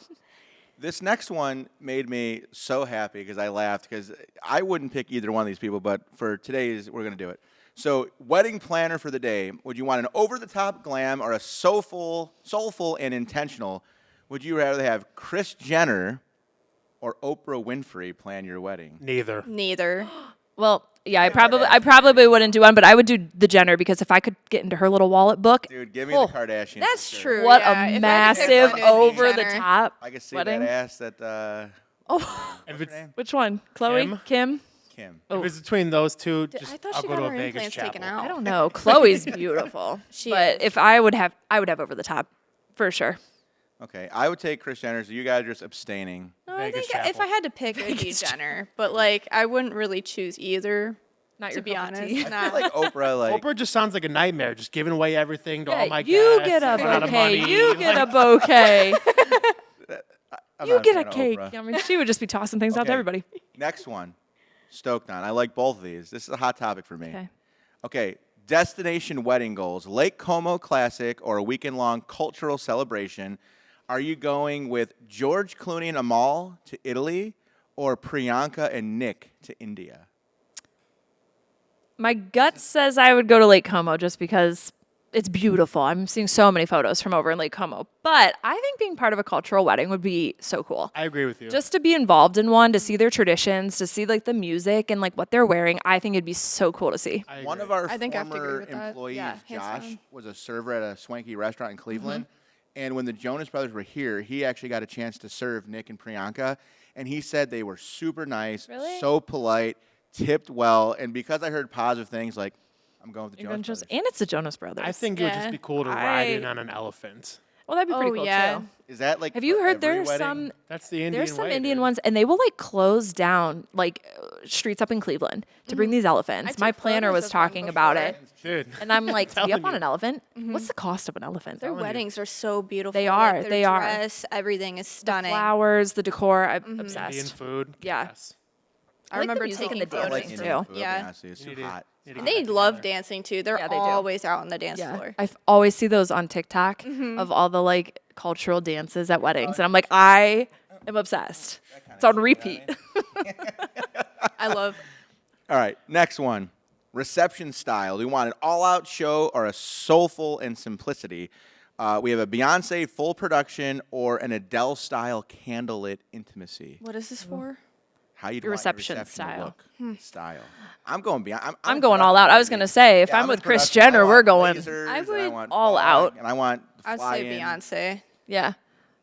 This next one made me so happy because I laughed because I wouldn't pick either one of these people, but for today's, we're going to do it. So, wedding planner for the day. Would you want an over-the-top glam or a soulful and intentional? Would you rather have Kris Jenner or Oprah Winfrey plan your wedding?
Neither.
Well, yeah, I probably wouldn't do one, but I would do the Jenner because if I could get into her little wallet book,
Dude, give me the Kardashians.
That's
for sure.
true.
what
yeah.
a
If I had to pick
massive
one, it'd be
over the
Jenner.
top
I can see
wedding.
that ass that
If it's,
Which one? Chloe? Kim?
Kim.
if it's between those two,
I
just
thought
I'll
she
go
got
to a
her
Vegas
implants taken
chapel.
out.
I don't know. Chloe's beautiful.
She
but
is.
if I would have over the top for sure.
Okay, I would take Kris Jenner, so you guys are just abstaining.
No, I
Vegas
think if
chapel.
I had to pick, it'd be Jenner. But like, I wouldn't really choose either.
Not
To
your
be
cup of
honest,
tea.
I
nah.
feel like Oprah, like
Oprah just sounds like a nightmare, just giving away everything to all my
you
guests.
get a
run out of
bouquet.
money,
You get a bouquet.
I'm
You
not
get
fan
a
of
cake.
Oprah.
I mean, she would just be tossing things out to
Okay.
everybody.
Next one, stoked on. I like both of these. This is a hot topic for me.
Okay.
Okay, destination wedding goals: Lake Como Classic or a weekend-long cultural celebration. Are you going with George Clooney and Amal to Italy, or Priyanka and Nick to India?
My gut says I would go to Lake Como just because it's beautiful. I'm seeing so many photos from over in Lake Como. But I think being part of a cultural wedding would be so cool.
I agree with you.
Just to be involved in one, to see their traditions, to see like the music and like what they're wearing, I think it'd be so cool to see.
I
One
agree.
of our
I think I have to agree
former
with that.
employees,
Yeah, hands
Josh,
down.
was a server at a swanky restaurant in Cleveland. And when the Jonas Brothers were here, he actually got a chance to serve Nick and Priyanka. And he said they were super nice,
Really?
so polite, tipped well. And because I heard positive things, like, I'm going with the Jonas Brothers.
And it's the Jonas Brothers.
I think it would just
Yeah.
be cool to ride in on an elephant.
Well, that'd be pretty
Oh,
cool
yeah.
too.
Is that like
Have you
for
heard
every
there's
wedding?
some
That's the Indian
there's some
way,
Indian
dude.
ones and they will like close down like streets up in Cleveland to bring these elephants. My
took
planner
photos
was
of
talking
them
about
before.
it.
Dude.
And I'm like, to be
telling
up on
you.
an elephant? What's the cost of an elephant?
Their weddings are so beautiful.
They
Like,
are,
their
they are.
dress, everything is stunning.
Flowers, the decor, I'm
Indian
obsessed.
food.
Yeah.
Yes.
I
I like the
remember
music and
taking
the
I
photos
like
dancing
too.
Indian food,
Yeah.
honestly. It's
You
too
need to-
hot.
need to
And
get
they
that
love
together.
dancing too. They're
Yeah, they do.
always out on the dance
Yeah.
floor.
I always see those on TikTok of all the like cultural dances at weddings. And I'm like, I am obsessed. It's on repeat.
I love.
All right, next one. Reception style. Do you want an all-out show or a soulful and simplicity? We have a Beyonce full production or an Adele-style candlelit intimacy.
What is this for?
How you
Your reception
to
style.
look. Style. I'm going beyond.
I'm going all out. I was going to say, if
Yeah,
I'm
in
with Kris
production. I
Jenner,
want
we're going.
lasers,
I
and
would
want
all
fog,
out.
And I want
I'd
fly
say
in.
Beyonce.
Yeah.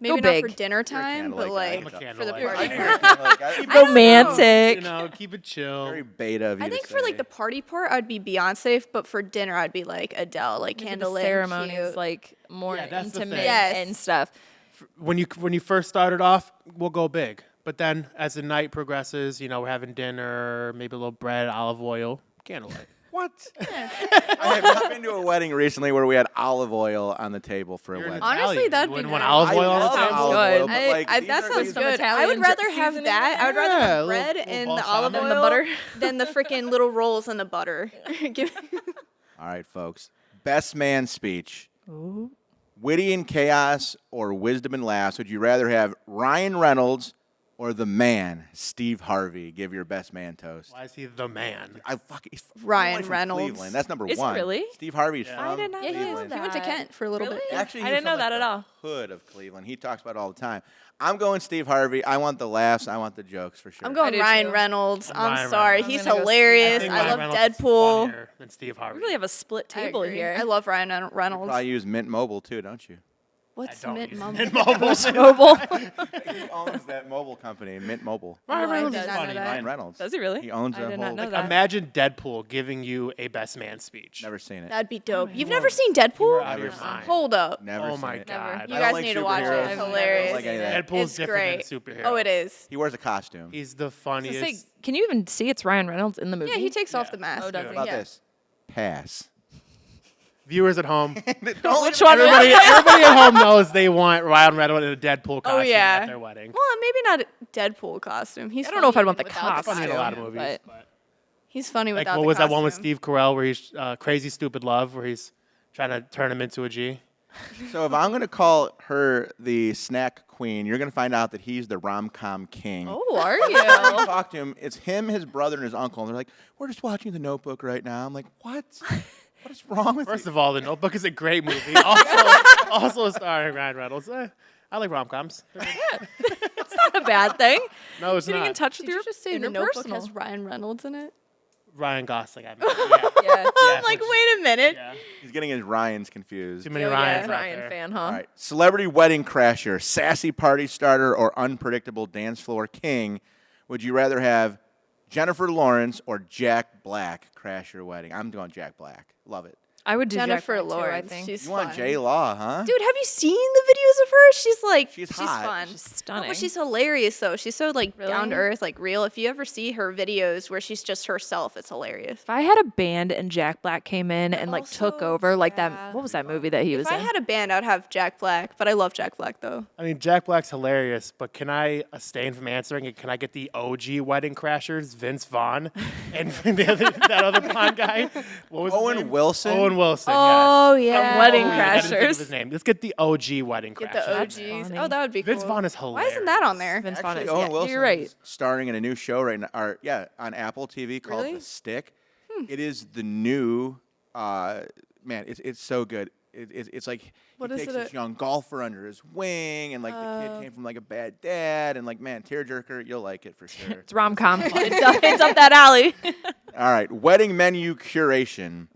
Maybe
Go
not
big.
for dinner time, but
candlelight
like
guy.
I'm a
for the
candlelight
party.
guy.
You're kind of like,
Romantic.
You know, keep it chill.
very beta of you
I
to
think for like
say.
the party part, I'd be Beyonce, but for dinner, I'd be like Adele, like
The
candlelit,
ceremonies,
cute.
like more
Yeah, that's the
intimate
thing.
Yes.
and stuff.
When you first started off, we'll go big. But then as the night progresses, you know, we're having dinner, maybe a little bread, olive oil, candlelight.
What? I have not been to a wedding recently where we had olive oil on the table for a
You're an
wedding.
Honestly,
Italian.
that'd
You
be
wouldn't want
nice.
olive
I
oil on
love
the
Sounds
table.
olive oil,
good.
but, like, these
that
are
sounds
these-
Some
good. I
Italian
would rather
drip
have
seasoning
that.
in
I would rather
Yeah,
have
a little-
bread
little
and the
balsamic.
olive oil
And the butter.
than the freaking little rolls and the butter. Give-
All right, folks. Best man speech. Witty and chaos or wisdom and laughs? Would you rather have Ryan Reynolds or the man, Steve Harvey? Give your best man toast.
Why is he the man?
He's
Ryan
only from
Reynolds.
Cleveland. That's number
Is he
one.
really?
Steve Harvey's
Yeah.
from
I did not
yeah,
know
he,
Cleveland.
he went to
that.
Kent for a little bit.
Actually,
I
he's
didn't know
from,
that
like,
at all.
the hood of Cleveland. He talks about it all the time. I'm going Steve Harvey. I want the laughs. I want the jokes for sure.
I'm
I
going
do
Ryan
too.
Reynolds.
I'm
I'm
Ryan
sorry.
Reynolds.
He's
I'm gonna go Steve.
hilarious.
think
I
Ryan
love
Reynolds is
Deadpool.
funnier than Steve Harvey.
We really have a split
I
table
agree.
here.
I love Ryan
You
Reynolds.
probably use Mint Mobile too, don't you?
What's
I don't
Mint
use
Mobile?
Mint Mobile.
Mobile.
He owns that mobile company, Mint Mobile.
Ryan
I
Reynolds
did
is
not know
funny.
that.
Ryan Reynolds.
Does he really?
He owns
I
a
did
whole.
not know that.
Imagine Deadpool giving you a best man speech.
Never seen it.
That'd be dope. You've never seen Deadpool?
out of your
Never
mind.
Hold up.
Never
Oh
seen
my
it.
God.
You
I don't
guys
like
need to watch it.
superheroes.
It's
I don't
hilarious.
like any of that.
Deadpool's
It's
different
great.
than a superhero.
Oh, it is.
He wears a costume.
He's the
I
funniest.
was gonna say, can you even see it's Ryan Reynolds in the movie?
Yeah, he takes off the mask.
Oh, does
How
he?
about
Yeah.
this? Pass.
Viewers at home,
Don't
Which one?
everybody at home knows they want Ryan Reynolds in a Deadpool costume
yeah.
at their wedding.
Well, maybe not a Deadpool costume. He's
I don't know if I'd
funny
want the
without
costume.
Funny in a lot of
Yeah,
movies.
but-
But
He's funny
like,
without
what
the
was
costume.
that one with Steve Carell where he's Crazy Stupid Love, where he's trying to turn him into a G?
So if I'm going to call her the snack queen, you're going to find out that he's the rom-com king.
Oh, are
I
you?
talked to him. It's him, his brother, and his uncle. And they're like, we're just watching The Notebook right now. I'm like, what? What is wrong with
First
you?
of all, The Notebook is a great movie. Also starring Ryan Reynolds. I like rom-coms.
It's not a bad thing.
No, it's
Getting in
not.
touch with
Did
your
you just say the Notebook
interpersonal.
has Ryan Reynolds in it?
Ryan Gosling. I mean,
Yeah.
I'm like, wait a minute.
yeah.
He's getting his Ryans confused.
Too many
Oh, yeah.
Ryans out
Ryan
there.
fan, huh?
All right. Celebrity wedding crasher, sassy party starter, or unpredictable dance floor king. Would you rather have Jennifer Lawrence or Jack Black crash your wedding? I'm going Jack Black. Love it.
I would do
Jennifer
Jack Black, too,
Lawrence.
I think.
She's
You want
fun.
J Law, huh?
Dude, have you seen the videos of her? She's like,
She's
she's
hot.
fun.
She's
No,
stunning.
but she's hilarious though. She's so like
Really?
down to earth, like real. If you ever see her videos where she's just herself, it's hilarious.
If I had a band and Jack Black came in and like took
Also,
over, like
yeah.
that, what was that movie that he was
If I
in?
had a band, I'd have Jack Black, but I love Jack Black though.
I mean, Jack Black's hilarious, but can I abstain from answering it? Can I get the OG Wedding Crashers, Vince Vaughn, and that other blonde guy? What was his
Owen
name?
Wilson?
Owen Wilson,
Oh,
yes.
yeah.
Wedding
I didn't think of
Crashers.
his name. Let's get the OG Wedding
Get
Crashers.
the OGs.
funny.
Oh, that would be cool.
Vince Vaughn is
Why isn't that on
hilarious.
there?
Vince Vaughn
Actually,
is,
Owen
yeah,
Wilson
you're right.
is starring in a new show right now, on Apple TV called
Really?
The Stick. It is the new, man, it's so good. It's like
What
he
is
takes
it
this young golfer under his wing, and like the kid came from like a bad dad, and like, man, tearjerker, you'll like it for sure.
It's rom-com. it's up that alley.
All right, wedding menu curation.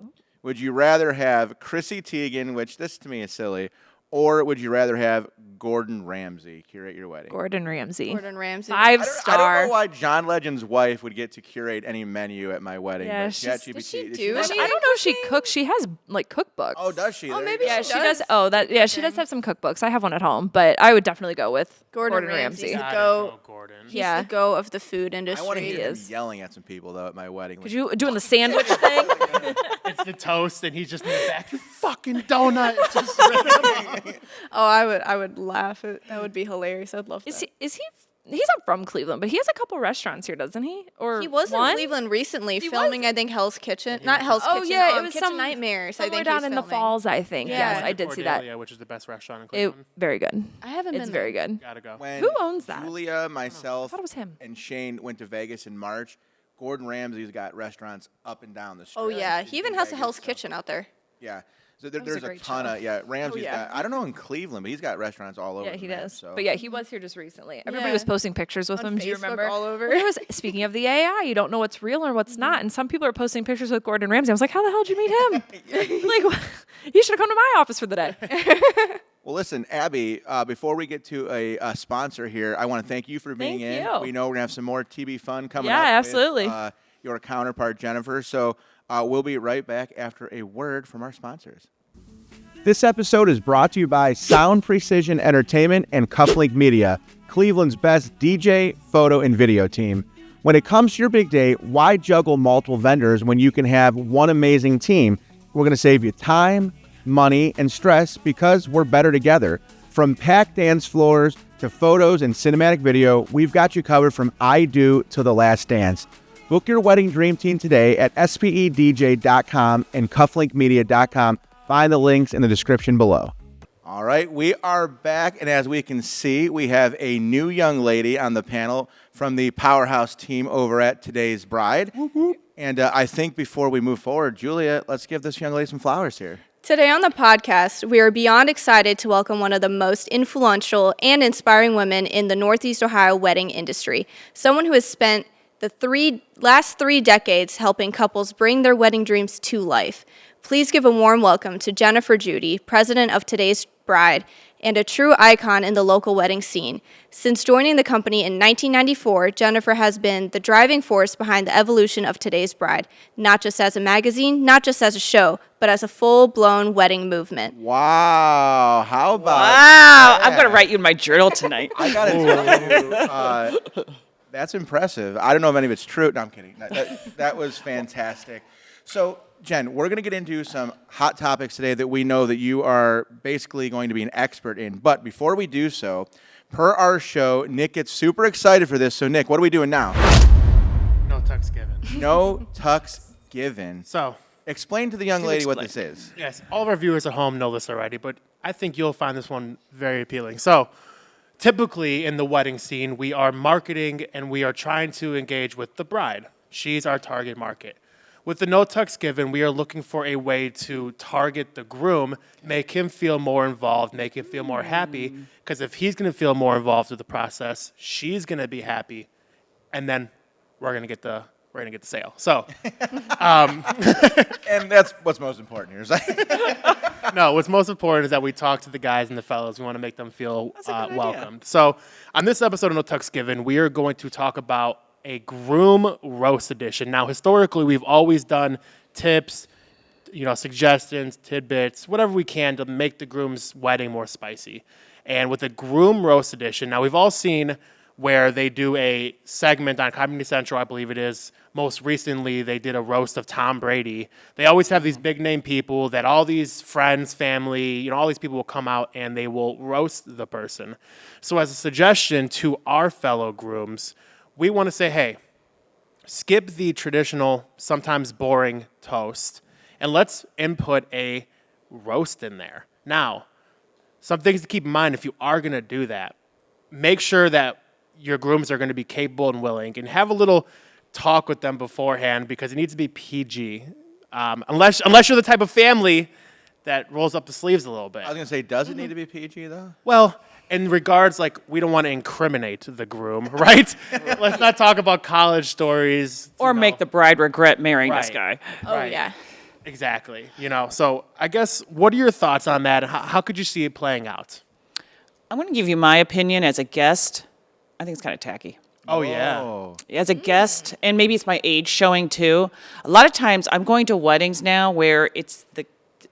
Would you rather have Chrissy Teigen, which this to me is silly, or would you rather have Gordon Ramsay curate your wedding?
Gordon Ramsay.
Gordon Ramsay.
5
I don't
star.
know why John Legend's wife would get to curate any menu at my wedding.
Yeah,
but
she's-
ChatGPT
does she
is
do
not-
any-
I don't know if she cooks. She has like cookbooks.
Oh, does she?
Oh,
There you
maybe
go.
Yeah,
she
she does.
does?
Oh, that. Yeah, she does have some cookbooks. I have one at home, but I would definitely go with
Gordon
Ramsay.
Ramsay.
Gotta
Go-
Gordon.
He's
Yeah.
the go of the food
I
industry.
want to
He
hear him
is.
yelling at some people though at my wedding.
Could you doing the sandwich thing?
It's the toast, and he's just in the back. You fucking donut. Just
Oh, I would laugh. That would be hilarious. I'd love
Is
that.
he? Is he? He's not from Cleveland, but he has a couple restaurants here, doesn't he? Or
He was
one?
in Cleveland recently,
He
filming.
was?
I think Hell's Kitchen, not Hell's
Oh
Kitchen.
yeah, it was
Kitchen
some
Nightmares. I
somewhere
think
down
he's
in the
filming.
falls. I think.
Yeah.
Yes, I did see that.
Cordelia, which is the best restaurant in
It
Cleveland.
very good.
I haven't
It's
been
very
there.
good.
Gotta go.
When
Who owns that?
Julia, myself,
thought it was him.
and Shane went to Vegas in March. Gordon Ramsay's got restaurants up and down the street.
Oh yeah,
He's
he even
in
has a
Vegas,
Hell's
so-
Kitchen out there.
Yeah. So
was a
there's a
great
ton
show.
of Ramsay's
yeah.
got. I don't know in Cleveland, but he's got restaurants all over.
Yeah, he
the map,
does.
So.
But yeah, he was here just recently. Everybody
Yeah.
was posting pictures with
On
him. Do you
Facebook
remember?
all over.
Well, it was, speaking of the AI, you don't know what's real or what's not. And some people are posting pictures with Gordon Ramsay. I was like, how the hell did you meet him? Like, you should have come to my office for the day.
Well, listen, Abby, before we get to a sponsor here, I want to thank you for being
Thank
in.
you.
We know we're going to have some more TB fun coming
Yeah,
up.
absolutely.
With, your counterpart, Jennifer. So we'll be right back after a word from our sponsors. This episode is brought to you by Sound Precision Entertainment and Cufflink Media, Cleveland's best DJ, photo, and video team. When it comes to your big day, why juggle multiple vendors when you can have one amazing team? We're going to save you time, money, and stress because we're better together. From packed dance floors to photos and cinematic video, we've got you covered from I Do to The Last Dance. Book your wedding dream team today at spedj.com and cufflinkmedia.com. Find the links in the description below. All right, we are back, and as we can see, we have a new young lady on the panel from the powerhouse team over at Today's Bride. And I think before we move forward, Julia, let's give this young lady some flowers here.
Today on the podcast, we are beyond excited to welcome one of the most influential and inspiring women in the Northeast Ohio wedding industry, someone who has spent the last 3 decades helping couples bring their wedding dreams to life. Please give a warm welcome to Jennifer Judy, president of Today's bride and a true icon in the local wedding scene. Since joining the company in 1994, Jennifer has been the driving force behind the evolution of Today's Bride, not just as a magazine, not just as a show, but as a full-blown wedding movement.
Wow. How about
Wow. I'm going to write you in my journal tonight.
I got to tell you, that's impressive. I don't know if any of it's true. No, I'm kidding. That was fantastic. So, Jen, we're going to get into some hot topics today that we know that you are basically going to be an expert in. But before we do so, per our show, Nick gets super excited for this. So, Nick, what are we doing now?
No tucks given.
No tucks given.
So,
explain to the young lady what this is.
yes, all of our viewers at home know this already, but I think you'll find this one very appealing. So, typically in the wedding scene, we are marketing and we are trying to engage with the bride. She's our target market. With the No Tucks Given, we are looking for a way to target the groom, make him feel more involved, make him feel more happy, because if he's going to feel more involved with the process, she's going to be happy, and then we're going to get the sale. So,
And that's what's most important here.
no, what's most important is that we talk to the guys and the fellows. We want to make them feel welcomed. So, on this episode of No Tucks Given, we are going to talk about a groom roast edition. Now, historically, we've always done tips, suggestions, tidbits, whatever we can to make the groom's wedding more spicy. And with a groom roast edition, now we've all seen where they do a segment on Comedy Central, I believe it is. Most recently, they did a roast of Tom Brady. They always have these big name people that all these friends, family, all these people will come out and they will roast the person. So as a suggestion to our fellow grooms, we want to say, hey, skip the traditional, sometimes boring toast, and let's input a roast in there. Now, some things to keep in mind if you are going to do that. Make sure that your grooms are going to be capable and willing, and have a little talk with them beforehand because it needs to be PG. Unless you're the type of family that rolls up the sleeves a little bit.
I was going to say, does it need to be PG, though?
Well, in regards, we don't want to incriminate the groom, right? Let's not talk about college stories.
Or make the bride regret marrying this
Right.
guy.
Oh,
Right.
yeah.
Exactly. So I guess, what are your thoughts on that? How could you see it playing out?
I'm going to give you my opinion as a guest. I think it's kind of tacky.
Oh, yeah.
Oh.
As a guest, and maybe it's my age showing too. A lot of times I'm going to weddings now where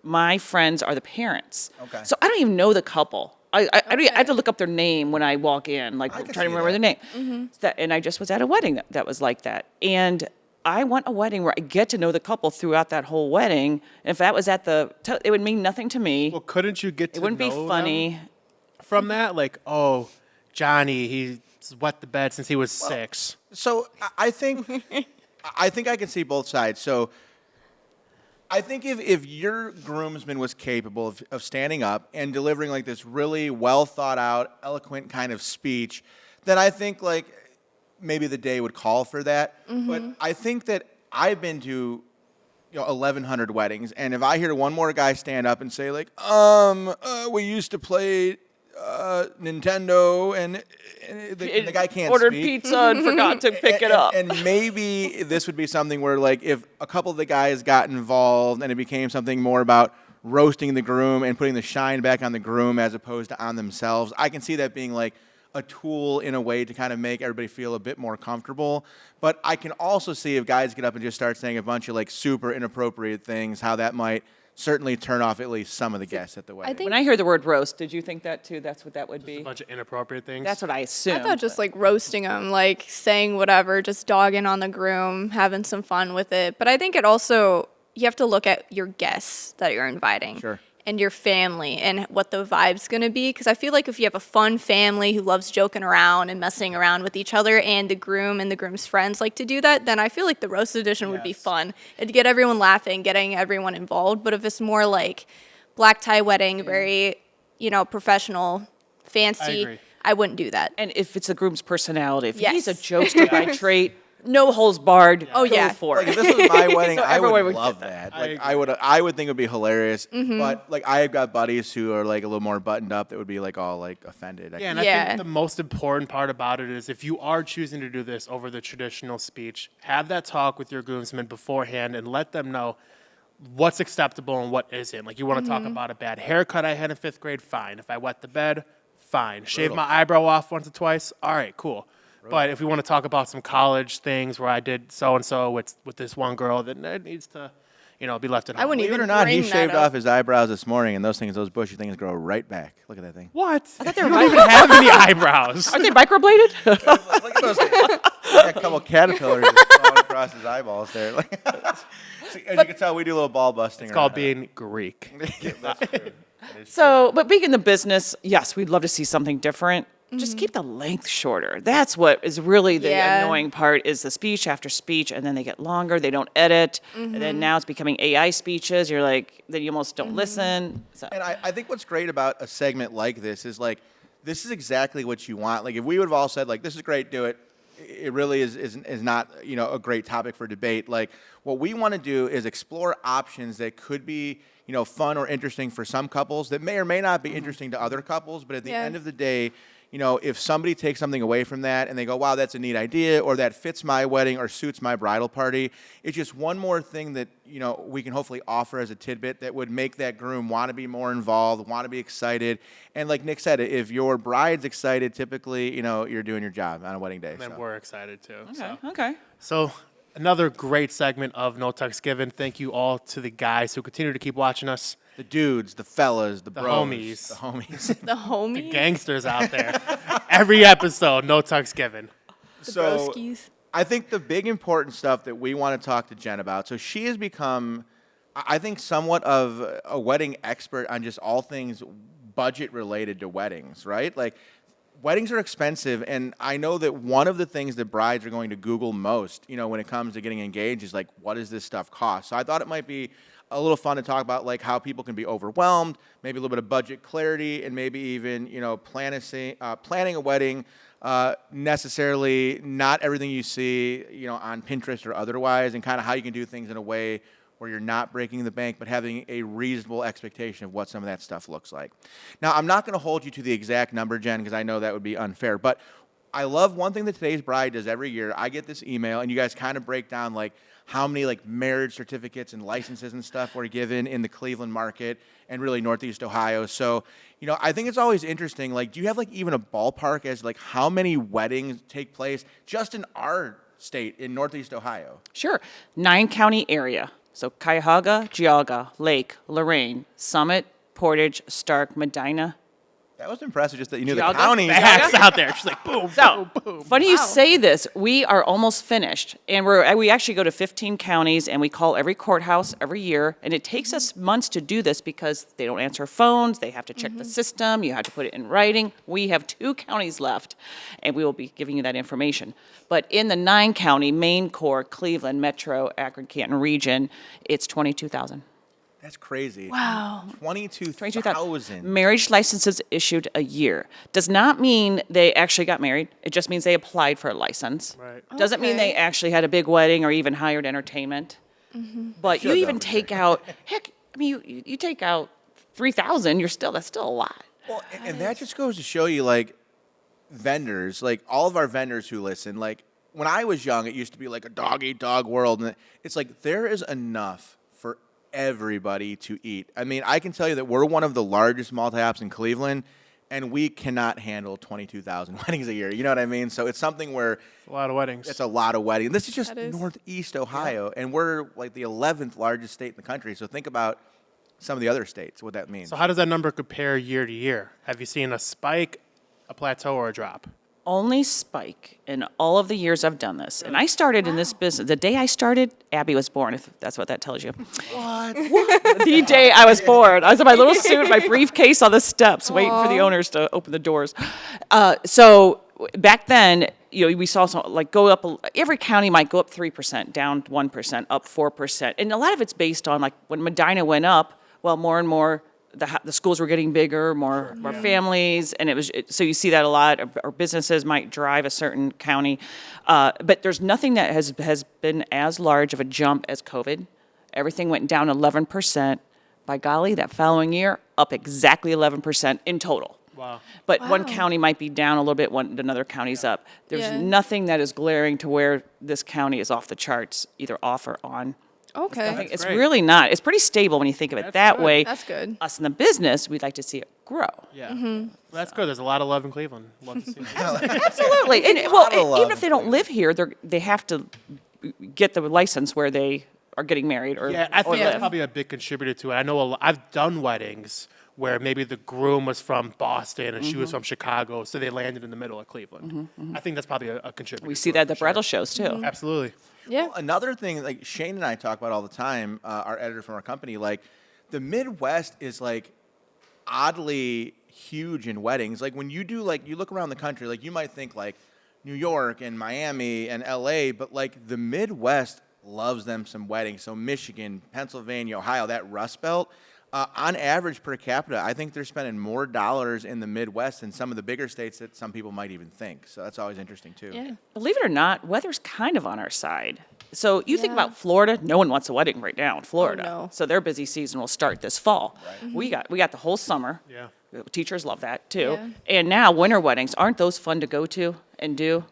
my friends are the parents.
Okay.
So I don't even know the couple. I have to look up their name when I walk in, trying to remember their name. Mm-hmm. And I just was at a wedding that was like that. And I want a wedding where I get to know the couple throughout that whole wedding. And if that was it would mean nothing to me.
Well, couldn't you get to
It wouldn't be
know
funny.
them from that? Johnny, he's wet the bed since he was 6.
So I think I can see both sides. So I think if your groomsman was capable of standing up and delivering this really well thought out, eloquent kind of speech, then I think maybe the day would call for that. Mm-hmm. But I think that I've been to 1,100 weddings, and if I hear one more guy stand up and say we used to play Nintendo, and the guy can't
ordered
speak.
pizza and forgot to pick it up.
And maybe this would be something where, if a couple of the guys got involved and it became something more about roasting the groom and putting the shine back on the groom as opposed to on themselves, I can see that being a tool in a way to kind of make everybody feel a bit more comfortable. But I can also see if guys get up and just start saying a bunch of super inappropriate things, how that might certainly turn off at least some of the guests at the wedding.
When I hear the word roast, did you think that too? That's what that would be?
A bunch of inappropriate things.
That's what I assumed.
I thought just roasting them, saying whatever, just dogging on the groom, having some fun with it. But I think it also, you have to look at your guests that you're inviting.
Sure.
And your family and what the vibe's going to be. Because I feel like if you have a fun family who loves joking around and messing around with each other, and the groom and the groom's friends like to do that, then I feel like the roast edition would be fun. It'd get everyone laughing, getting everyone involved. But if it's more black tie wedding, very, professional, fancy, I wouldn't do that.
And if it's the groom's personality, if
Yes.
he's a jokester by trait, no holes barred,
Oh,
go
yeah.
for it.
If this was my wedding,
So
I
everyone
would
would
love
get
that. I would think it would be hilarious. But I've got buddies who are a little more buttoned up that would be all offended.
Yeah, and I think the most important part about it is if you are choosing to do this over the traditional speech, have that talk with your groomsmen beforehand and let them know what's acceptable and what isn't. Like, you want to talk about a bad haircut I had in 5th grade, fine. If I wet the bed, fine. Shave my eyebrow off once or twice, all right, cool. But if we want to talk about some college things where I did so-and-so with this one girl, then it needs to, be left at home.
I wouldn't
Believe
even
it or not, he
bring that
shaved
up.
off his eyebrows this morning, and those bushy things grow right back. Look at that thing.
What? I thought they don't even have any eyebrows.
Aren't they microbladed?
Look at those things. Got a couple caterpillars just crawling across his eyeballs there. See, as you can tell, we do a little ball busting.
It's called being Greek.
That's true.
So, but being in the business, yes, we'd love to see something different. Just keep the length shorter. That's what is really the annoying part is the speech after speech, and then they get longer. They don't edit, and then now it's becoming AI speeches. You're like, then you almost don't listen. So.
And I think what's great about a segment like this is like, this is exactly what you want. Like if we would have all said like, this is great, do it. It really is not, a great topic for debate. Like what we want to do is explore options that could be, fun or interesting for some couples that may or may not be interesting to other couples. But at the end of the day, if somebody takes something away from that and they go, wow, that's a neat idea, or that fits my wedding or suits my bridal party, it's just one more thing that, we can hopefully offer as a tidbit that would make that groom want to be more involved, want to be excited. And like Nick said, if your bride's excited, typically, you're doing your job on a wedding day.
And we're excited too.
Okay.
So another great segment of No Tucks Given. Thank you all to the guys who continue to keep watching us.
The dudes, the fellas, the bros.
Homies.
The homies.
The homie.
The gangsters out there. Every episode, No Tucks Given.
So
broskies.
I think the big important stuff that we want to talk to Jen about, so she has become, I think, somewhat of a wedding expert on just all things budget related to weddings, right? Like, weddings are expensive, and I know that one of the things that brides are going to Google most, when it comes to getting engaged is like, what does this stuff cost? So I thought it might be a little fun to talk about like how people can be overwhelmed, maybe a little bit of budget clarity, and maybe even planning a wedding. Necessarily not everything you see on Pinterest or otherwise, and kind of how you can do things in a way where you're not breaking the bank, but having a reasonable expectation of what some of that stuff looks like. Now, I'm not going to hold you to the exact number, Jen, because I know that would be unfair, but I love one thing that Today's Bride does every year. I get this email, and you guys kind of break down like how many like marriage certificates and licenses and stuff were given in the Cleveland market and really Northeast Ohio. So, I think it's always interesting. Like, do you have like even a ballpark as like how many weddings take place just in our state in Northeast Ohio?
Sure. 9-county area. So Cuyahoga, Geauga, Lake, Lorraine, Summit, Portage, Stark, Medina.
That was impressive, just that you knew the
Geauga?
county.
Facts out there. She's like, boom,
So,
boom, boom.
funny you say this. We are almost finished, and we actually go to 15 counties, and we call every courthouse every year, and it takes us months to do this because they don't answer phones, they have to check the system, you have to put it in writing. We have 2 counties left, and we will be giving you that information. But in the 9-county main core, Cleveland, Metro, Akron, Canton region, it's 22,000.
That's crazy.
Wow.
22,000.
Marriage licenses issued a year. Does not mean they actually got married. It just means they applied for a license.
Right.
Doesn't mean they actually had a big wedding or even hired entertainment. But you even take out, you take out 3,000, that's still a lot.
Well, and that just goes to show you, like, vendors, like all of our vendors who listen, like when I was young, it used to be like a dog-eat-dog world. And it's like there is enough for everybody to eat. I mean, I can tell you that we're one of the largest multi-ops in Cleveland, and we cannot handle 22,000 weddings a year. You know what I mean? So it's something where
It's a lot of weddings.
it's a lot of weddings. This is just Northeast Ohio, and we're like the 11th largest state in the country. So think about some of the other states, what that means.
So how does that number compare year to year? Have you seen a spike, a plateau, or a drop?
Only spike in all of the years I've done this. And I started in this business. The day I started, Abby was born, if that's what that tells you.
What?
The day I was born. I was in my little suit, my briefcase on the steps, waiting for the owners to open the doors. So back then, we saw some, like go up, every county might go up 3%, down 1%, up 4%. And a lot of it's based on like when Medina went up, well, more and more the schools were getting bigger, more families, and so you see that a lot. Or businesses might drive a certain county, but there's nothing that has been as large of a jump as COVID. Everything went down 11%. By golly, that following year, up exactly 11% in total.
Wow.
But one county might be down a little bit, another county's up. There's nothing that is glaring to where this county is off the charts, either off or on.
Okay.
It's
great.
really not. It's pretty stable when you think of it that
good.
way.
That's good.
Us in the business, we'd like to see it grow.
Yeah. Well, that's good. There's a lot of love in Cleveland. Love to see it.
Absolutely. And
lot of love
even if they don't
in
live here, they have to get the license where they are getting married or
Yeah, I think
or
that's
live.
probably a big contributor to it. I know I've done weddings where maybe the groom was from Boston and she was from Chicago, so they landed in the middle of Cleveland. I think that's probably a contributor.
We see
to
that
it
at the
for sure.
bridal shows too.
Absolutely.
Yeah.
Well, another thing, like Shane and I talk about all the time, our editor from our company, like the Midwest is like oddly huge in weddings. Like when you do, like you look around the country, like you might think like New York and Miami and LA, but like the Midwest loves them some weddings. So Michigan, Pennsylvania, Ohio, that Rust Belt. On average per capita, I think they're spending more dollars in the Midwest than some of the bigger states that some people might even think. So that's always interesting too.
Yeah.
Believe it or not, weather's kind of on our side. So you think
Yeah.
about Florida, no one wants a wedding right now in Florida.
no.
So their busy season will start this fall. We got the whole summer.
Yeah.
Teachers love that too.
Yeah.
And now winter weddings, aren't those fun to go to and do?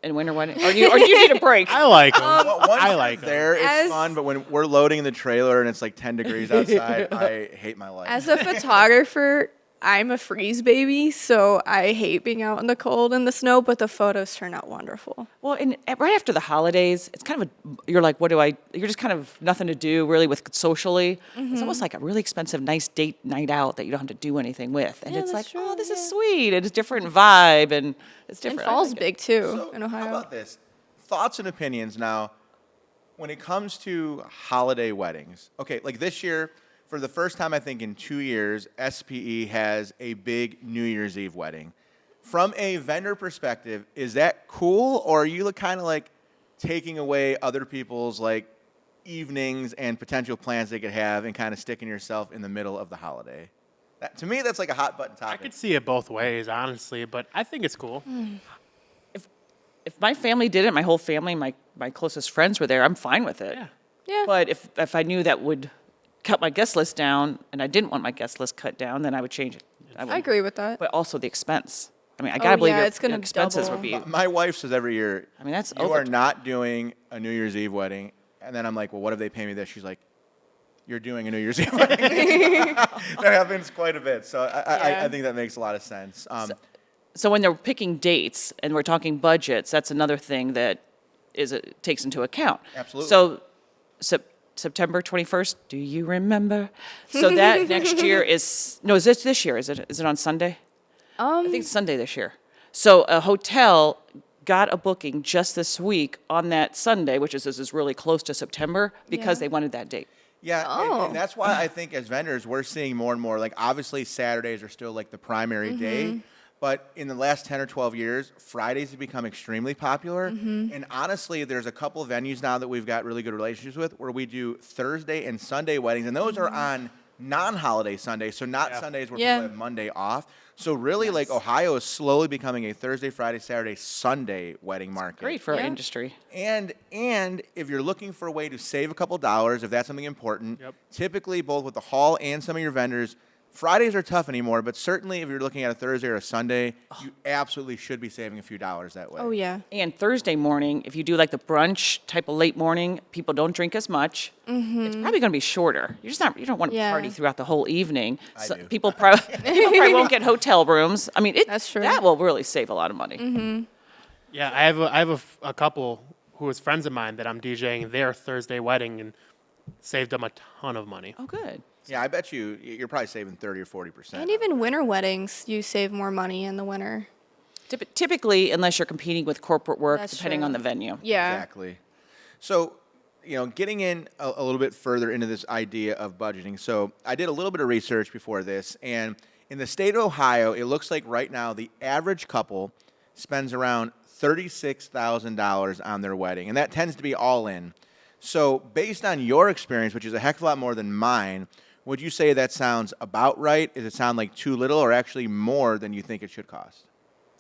And winter wedding, or do you need a break?
I like them.
Well, once
I
you're
like 'em.
there, it's
As-
fun, but when we're loading in the trailer and it's like 10 degrees outside, I hate my life.
As a photographer, I'm a freeze baby, so I hate being out in the cold and the snow, but the photos turn out wonderful.
Well, and right after the holidays, it's kind of you're like, you're just kind of nothing to do really with socially. It's almost like a really expensive, nice date night out that you don't have to do anything with. And
Yeah,
it's like,
that's true,
oh, this is
yeah.
sweet. It's a different vibe and it's
And
different. I
fall's
like it.
big too
So,
in Ohio.
how about this? Thoughts and opinions now. When it comes to holiday weddings, okay, like this year, for the first time I think in 2 years, SPE has a big New Year's Eve wedding. From a vendor perspective, is that cool, or are you kind of like taking away other people's like evenings and potential plans they could have and kind of sticking yourself in the middle of the holiday? That, to me, that's like a hot button
I
topic.
could see it both ways, honestly, but I think it's cool.
If my family did it, my whole family, my closest friends were there, I'm fine with it.
Yeah.
Yeah.
But if I knew that would cut my guest list down and I didn't want my guest list cut down, then I would change it.
I agree with that.
But also the expense. I mean, I gotta
Oh,
believe
yeah,
your,
it's gonna
your expenses
double.
would be.
My wife says every year,
I mean, that's
you
over.
are not doing a New Year's Eve wedding. And then I'm like, well, what if they pay me this? She's like, you're doing a New Year's Eve wedding. That happens quite a bit. So I think that makes a lot of sense.
So when they're picking dates and we're talking budgets, that's another thing that takes into account.
Absolutely.
So September 21st, do you remember? So that next year is this year? Is it on Sunday? I think it's Sunday this year. So a hotel got a booking just this week on that Sunday, which is really close to September, because they wanted that date.
Yeah, and that's why I think as vendors, we're seeing more and more, like obviously Saturdays are still like the primary day, but in the last 10 or 12 years, Fridays have become extremely popular. And honestly, there's a couple of venues now that we've got really good relationships with where we do Thursday and Sunday weddings, and those are on non-holiday Sundays, so not Sundays where people have Monday off. So really, like Ohio is slowly becoming a Thursday, Friday, Saturday, Sunday wedding market.
Great for our industry.
And if you're looking for a way to save a couple dollars, if that's something important, typically both with the hall and some of your vendors, Fridays are tough anymore, but certainly if you're looking at a Thursday or a Sunday, you absolutely should be saving a few dollars that way.
Oh yeah.
And Thursday morning, if you do like the brunch type of late morning, people don't drink as much. It's probably going to be shorter. You don't want to
Yeah.
party throughout the whole evening.
I do.
People probably won't get hotel rooms. I mean,
That's true.
that will really save a lot of money.
Yeah, I have a couple who is friends of mine that I'm DJing their Thursday wedding and saved them a ton of money.
Oh, good.
Yeah, I bet you're probably saving 30 or 40%.
And even winter weddings, you save more money in the winter.
Typically, unless you're competing with corporate work,
That's
depending
true.
on the venue.
Yeah.
Exactly. So, getting in a little bit further into this idea of budgeting. So, I did a little bit of research before this, and in the state of Ohio, it looks like right now the average couple spends around $36,000 on their wedding, and that tends to be all in. So, based on your experience, which is a heck of a lot more than mine, would you say that sounds about right? Does it sound like too little, or actually more than you think it should cost?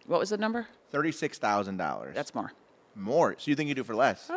What was the number?
$36,000.
That's more.
more. So you think you do for less?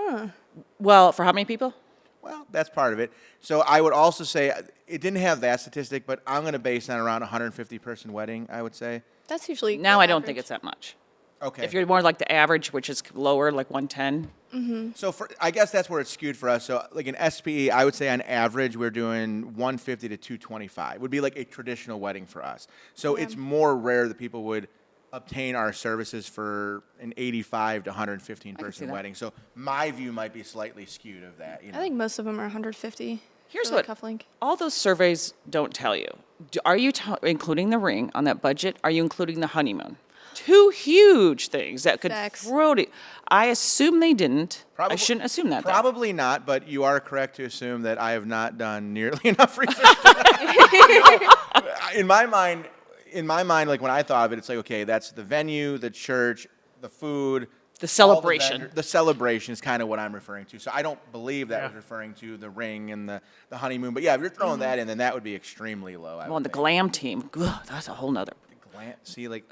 Well, for how many people?
Well, that's part of it. So I would also say it didn't have that statistic, but I'm going to base it on around 150 person wedding, I would say.
That's usually
Now I don't
average.
think it's that much.
Okay.
If you're more like the average, which is lower, like 110.
So I guess that's where it's skewed for us. So like in SPE, I would say on average we're doing 150 to 225. Would be like a traditional wedding for us. So it's more rare that people would obtain our services for an 85 to 115 person wedding. So my view might be slightly skewed of that. You know?
I think most of them are 150.
Here's
for
what
Cufflink.
all those surveys don't tell you. Are you including the ring on that budget? Are you including the honeymoon? Two huge things that could throw it. I assume they didn't. I shouldn't assume that.
Probably not, but you are correct to assume that I have not done nearly enough research. In my mind, like when I thought of it, it's like, okay, that's the venue, the church, the food.
The celebration.
The celebration is kind of what I'm referring to. So I don't believe that was referring to the ring and the honeymoon. But yeah, if you're throwing that in, then that would be extremely low.
Well, the glam team, that's a whole nother.
See, like,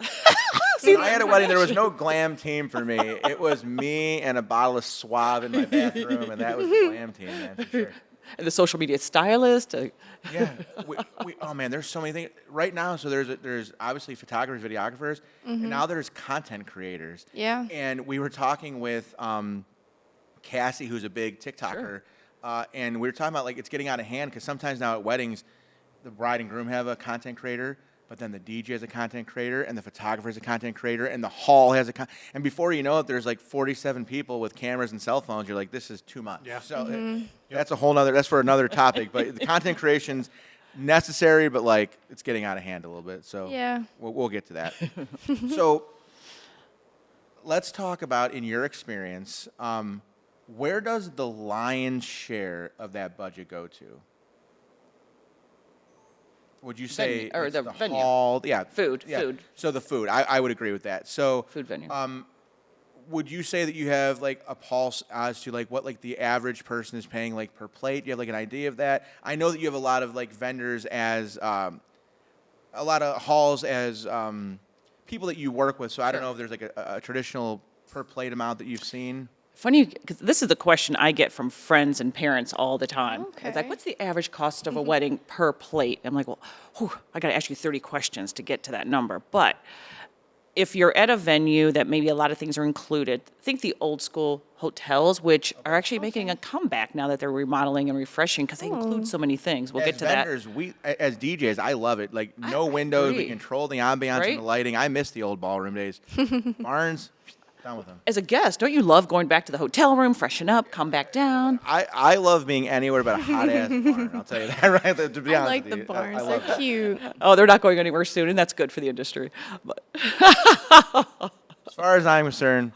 when I had a wedding, there was no glam team for me. It was me and a bottle of Suave in my bathroom, and that was the glam team, man, for sure.
And the social media stylist.
Yeah. Oh, man, there's so many things. Right now, so there's obviously photographers, videographers, and now there's content creators.
Yeah.
And we were talking with Cassie, who's a big TikToker, and we were talking about, like, it's getting out of hand because sometimes now at weddings, the bride and groom have a content creator, but then the DJ is a content creator, and the photographer is a content creator, and the hall has and before you know it, there's like 47 people with cameras and cell phones. You're like, this is too much. Yeah. So that's a whole nother. That's for another topic. But the content creation's necessary, but like it's getting out of hand a little bit. So we'll get to that. So let's talk about, in your experience, where does the lion's share of that budget go to? Would you say
or
it's
the venue?
Hall? Yeah,
Food.
So the food, I would agree with that. So
food venue.
Would you say that you have like a pulse as to like what like the average person is paying like per plate? Do you have like an idea of that? I know that you have a lot of like vendors as a lot of halls as people that you work with. So I don't know if there's like a traditional per plate amount that you've seen.
Funny, because this is the question I get from friends and parents all the time.
Okay.
It's like, what's the average cost of a wedding per plate? I'm like, well, I got to ask you 30 questions to get to that number. But if you're at a venue that maybe a lot of things are included, think the old school hotels, which are actually making a comeback now that they're remodeling and refreshing because they include so many things. We'll get to
vendors, that. As DJs, I love it. Like no windows, we control the ambiance and the lighting. I miss the old ballroom days. Barns. Down with them.
As a guest, don't you love going back to the hotel room, freshen up, come back down?
I love being anywhere but a hot ass barn. I'll tell you that right. To be honest
like
with
the
you.
barns.
I love
They're
that.
cute.
Oh, they're not going anywhere soon, and that's good for the industry. But
As far as I'm concerned,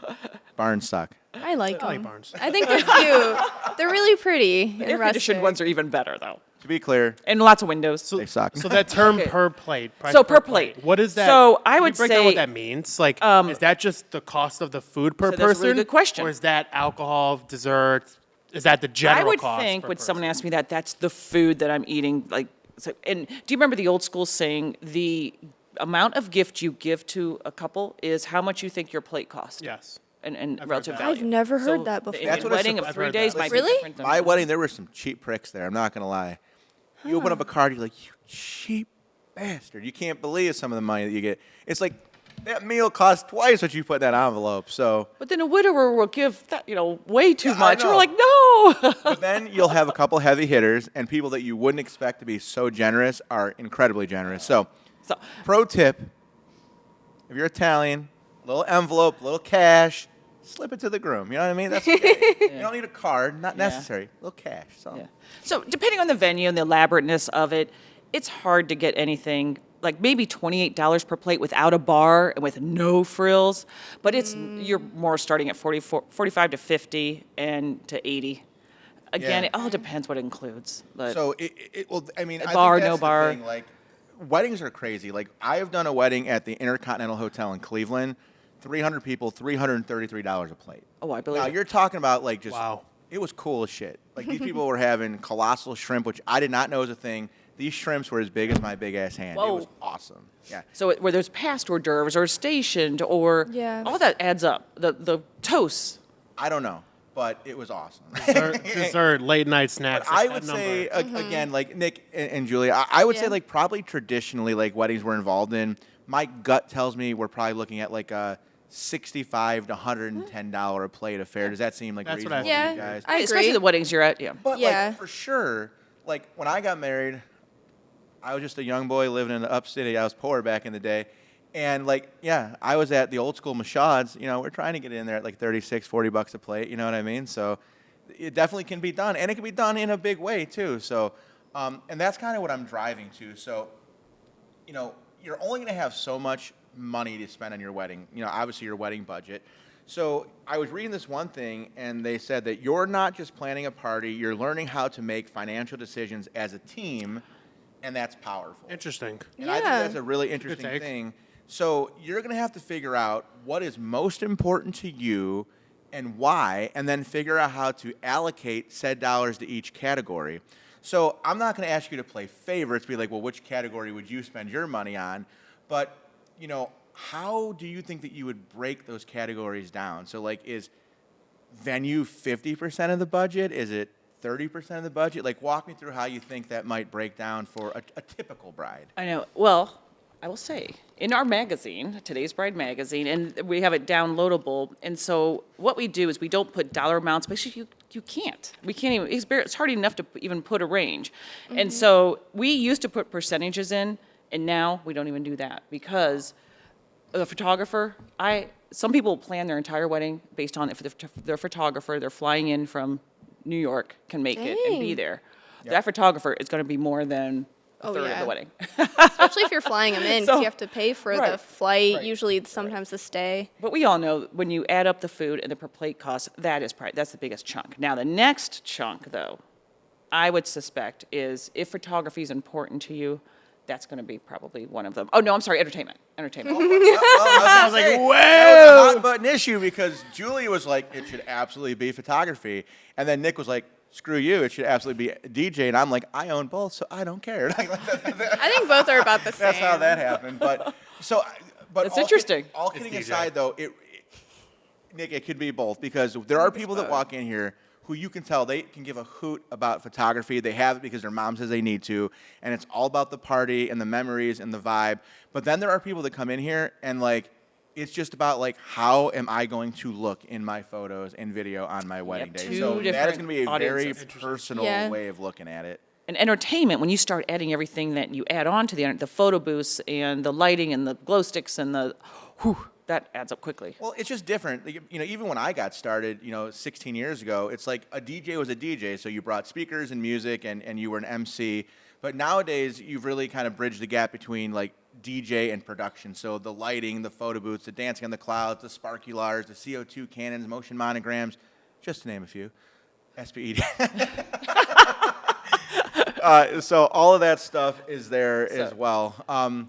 barns suck.
I like them.
I like barns.
I think they're cute. They're really pretty.
the air-conditioned ones are even better, though.
To be clear,
And lots of windows.
they suck.
So that term per plate. Price
So per plate.
What is that?
So I
Can you
would
break down
say-
what that means. Like, is that just the cost of the food per
So that's a
person?
really good question.
Or is that alcohol, dessert? Is that the general
I would
cost
think
per
when
person?
someone asks me that, that's the food that I'm eating. Like, so, and do you remember the old school saying, the amount of gift you give to a couple is how much you think your plate costs?
Yes.
And
heard
relative
that.
value.
I've never heard
So
that
the
before.
That's what it's
wedding of
I've
3
heard
days
that.
might
Really?
be different than
My wedding, there were some cheap pricks there. I'm not gonna lie. You open up a card, you're like, you cheap bastard. You can't believe some of the money that you get. It's like that meal costs twice what you put in that envelope. So,
But then a widower will give that, way too
I
much.
know.
We're like, no.
but then you'll have a couple heavy hitters, and people that you wouldn't expect to be so generous are incredibly generous. So,
So,
pro tip: if you're Italian, little envelope, little cash. Slip it to the groom. You know what I mean? That's okay. You don't need a card. Not necessary. Little cash. So.
yeah. So depending on the venue and the elaborateness of it, it's hard to get anything like maybe $28 per plate without a bar and with no frills. But you're more starting at 45 to 50 and to 80. Again,
Yeah.
it all depends what it includes. But
So well, I mean, I
bar,
think
no
that's the
bar.
thing, like, weddings are crazy. Like, I have done a wedding at the Intercontinental Hotel in Cleveland. 300 people, $333 a plate.
Oh, I believe
Now
it.
you're talking about like just.
Wow.
It was cool as shit. Like these people were having colossal shrimp, which I did not know was a thing. These shrimps were as big as my big ass hand. It
Whoa.
was awesome. Yeah.
So where there's past hors d'oeuvres or stationed or
Yeah.
all that adds up. The toasts.
I don't know, but it was awesome.
Dessert, late night snacks.
But I
that
would
number.
say again, like Nick and Julia, I would say
Yeah.
like probably traditionally like weddings we're involved in. My gut tells me we're probably looking at like a $65 to $110 a plate affair. Does that seem like
That's what
reasonable
I
to
think.
you guys?
I agree.
Especially the weddings you're at, yeah.
But
Yeah.
like for sure, like when I got married, I was just a young boy living in the up city. I was poor back in the day. And like, yeah, I was at the old school Mashad's. You know, we're trying to get in there at like $36-$40 a plate. You know what I mean? So it definitely can be done, and it can be done in a big way too. So, and that's kind of what I'm driving to. So, you know, you're only going to have so much money to spend on your wedding. You know, obviously your wedding budget. So I was reading this one thing, and they said that you're not just planning a party; you're learning how to make financial decisions as a team, and that's powerful.
Interesting.
And I think
Yeah.
that's a really interesting
take.
thing. So you're going to have to figure out what is most important to you and why, and then figure out how to allocate said dollars to each category. So I'm not going to ask you to play favorites, be like, well, which category would you spend your money on? But, you know, how do you think that you would break those categories down? So, like, is venue 50% of the budget? Is it 30% of the budget? Like, walk me through how you think that might break down for a typical bride.
I know. Well, I will say, in our magazine, Today's Bride magazine, and we have it downloadable, and so what we do is we don't put dollar amounts, because you can't. We can't even, it's hard enough to even put a range. And so we used to put percentages in, and now we don't even do that, because the photographer, some people plan their entire wedding based on if their photographer, they're flying in from New York, can make it and be there. That photographer is going to be more than a third of
yeah.
the wedding.
Especially if you're flying them in, because
So-
you have to pay for
Right.
the flight, usually sometimes the stay.
But we all know when you add up the food and the per plate cost, that's the biggest chunk. Now, the next chunk, though, I would suspect is if photography is important to you, that's going to be probably one of them. Oh, no, I'm sorry, entertainment. Entertainment.
I was like, that was a hot button issue because Julie was like, it should absolutely be photography. And then Nick was like, screw you, it should absolutely be DJ. And I'm like, I own both, so I don't care.
I think both are about the same.
That's how that happened. But
It's interesting.
All kidding aside, though, Nick, it could be both because there are people that walk in here who you can tell they can give a hoot about photography. They have it because their mom says they need to, and it's all about the party and the memories and the vibe. But then there are people that come in here and like, it's just about like, how am I going to look in my photos and video on my wedding day?
two
So that is
different
going to be a very
audiences.
personal
Yeah.
way of looking at it.
And entertainment, when you start adding everything that you add on to the photo booths and the lighting and the glow sticks and that adds up quickly.
Well, it's just different. Like, you know, even when I got started, 16 years ago, it's like a DJ was a DJ. So you brought speakers and music and you were an MC. But nowadays, you've really kind of bridged the gap between like DJ and production. So the lighting, the photo booths, the dancing on the clouds, the sparkulars, the CO2 cannons, motion monograms, just to name a few. SPED. So all of that stuff is there as well.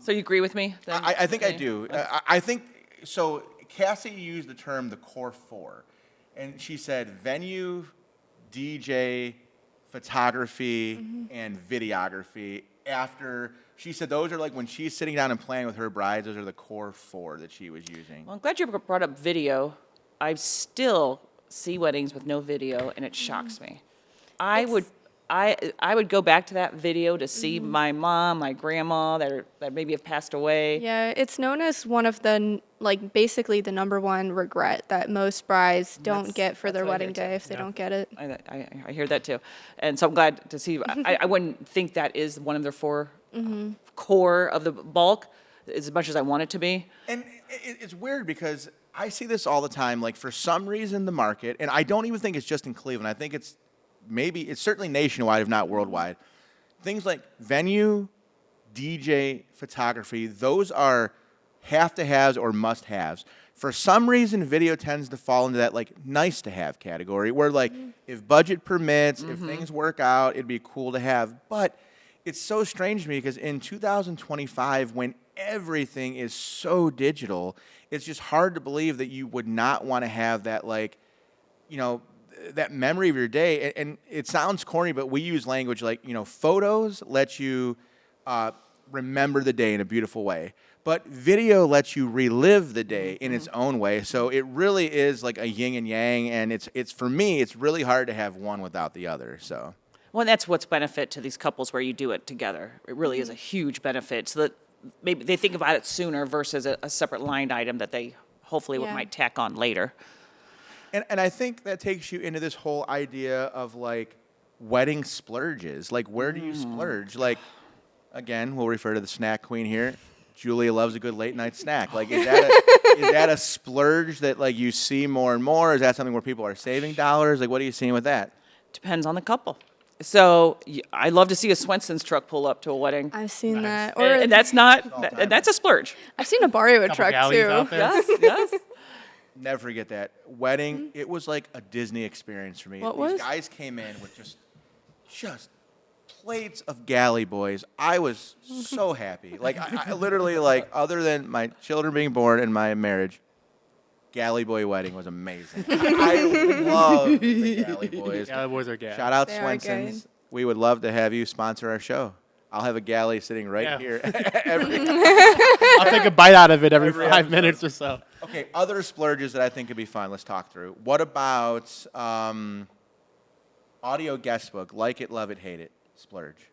So you agree with me? Then?
I think I
Okay.
do. I think so. Cassie used the term the core four, and she said venue, DJ, photography, and videography. After she said those are like when she's sitting down and planning with her brides, those are the core four that she was using.
Well, I'm glad you brought up video. I still see weddings with no video, and it shocks me. I would go back to that video to see my mom, my grandma that maybe have passed away.
Yeah, it's known as one of the, basically the number one regret that most brides don't get for their
what I
wedding
hear too.
day if they don't get it.
I hear that too. And so I'm glad to see. I wouldn't think that is one of their four core of the bulk as much as I want it to be.
And it's weird because I see this all the time. Like for some reason, the market, and I don't even think it's just in Cleveland. I think it's certainly nationwide, if not worldwide. Things like venue, DJ, photography, those are have-to-haves or must-haves. For some reason, video tends to fall into that like nice-to-have category where like if budget permits, if things work out, it'd be cool to have. But it's so strange to me because in 2025, when everything is so digital, it's just hard to believe that you would not want to have that that memory of your day. And it sounds corny, but we use language like, photos let you remember the day in a beautiful way. But video lets you relive the day in its own way. So it really is like a yin and yang. And it's for me, it's really hard to have one without the other. So.
Well, that's what's benefit to these couples where you do it together. It really is a huge benefit so that maybe they think about it sooner versus a separate line item that they hopefully what might tack on later.
And I think that takes you into this whole idea of like wedding splurges. Like, where do you splurge? Like, again, we'll refer to the snack queen here. Julia loves a good late night snack. Like, is that a splurge that like you see more and more? Is that something where people are saving dollars? Like, what are you seeing with that?
Depends on the couple. So I love to see a Swenson's truck pull up to a wedding.
I've seen that. Or
And that's that's a splurge.
I've seen a Barrio truck
galleys
too.
out there.
Yes.
Never forget that wedding. It was like a Disney experience for me.
What
These
was?
guys came in with just plates of galley boys. I was so happy. Like I literally like, other than my children being born and my marriage, galley boy wedding was amazing. I love the galley boys.
Yeah, the boys are gas.
Shout out
They are
Swenson's.
good.
We would love to have you sponsor our show. I'll have a galley sitting right here.
I'll take a bite out of it every
Every
5
episode.
minutes or so.
Okay, other splurges that I think could be fun. Let's talk through. What about audio guest book? Like it, love it, hate it. Splurge.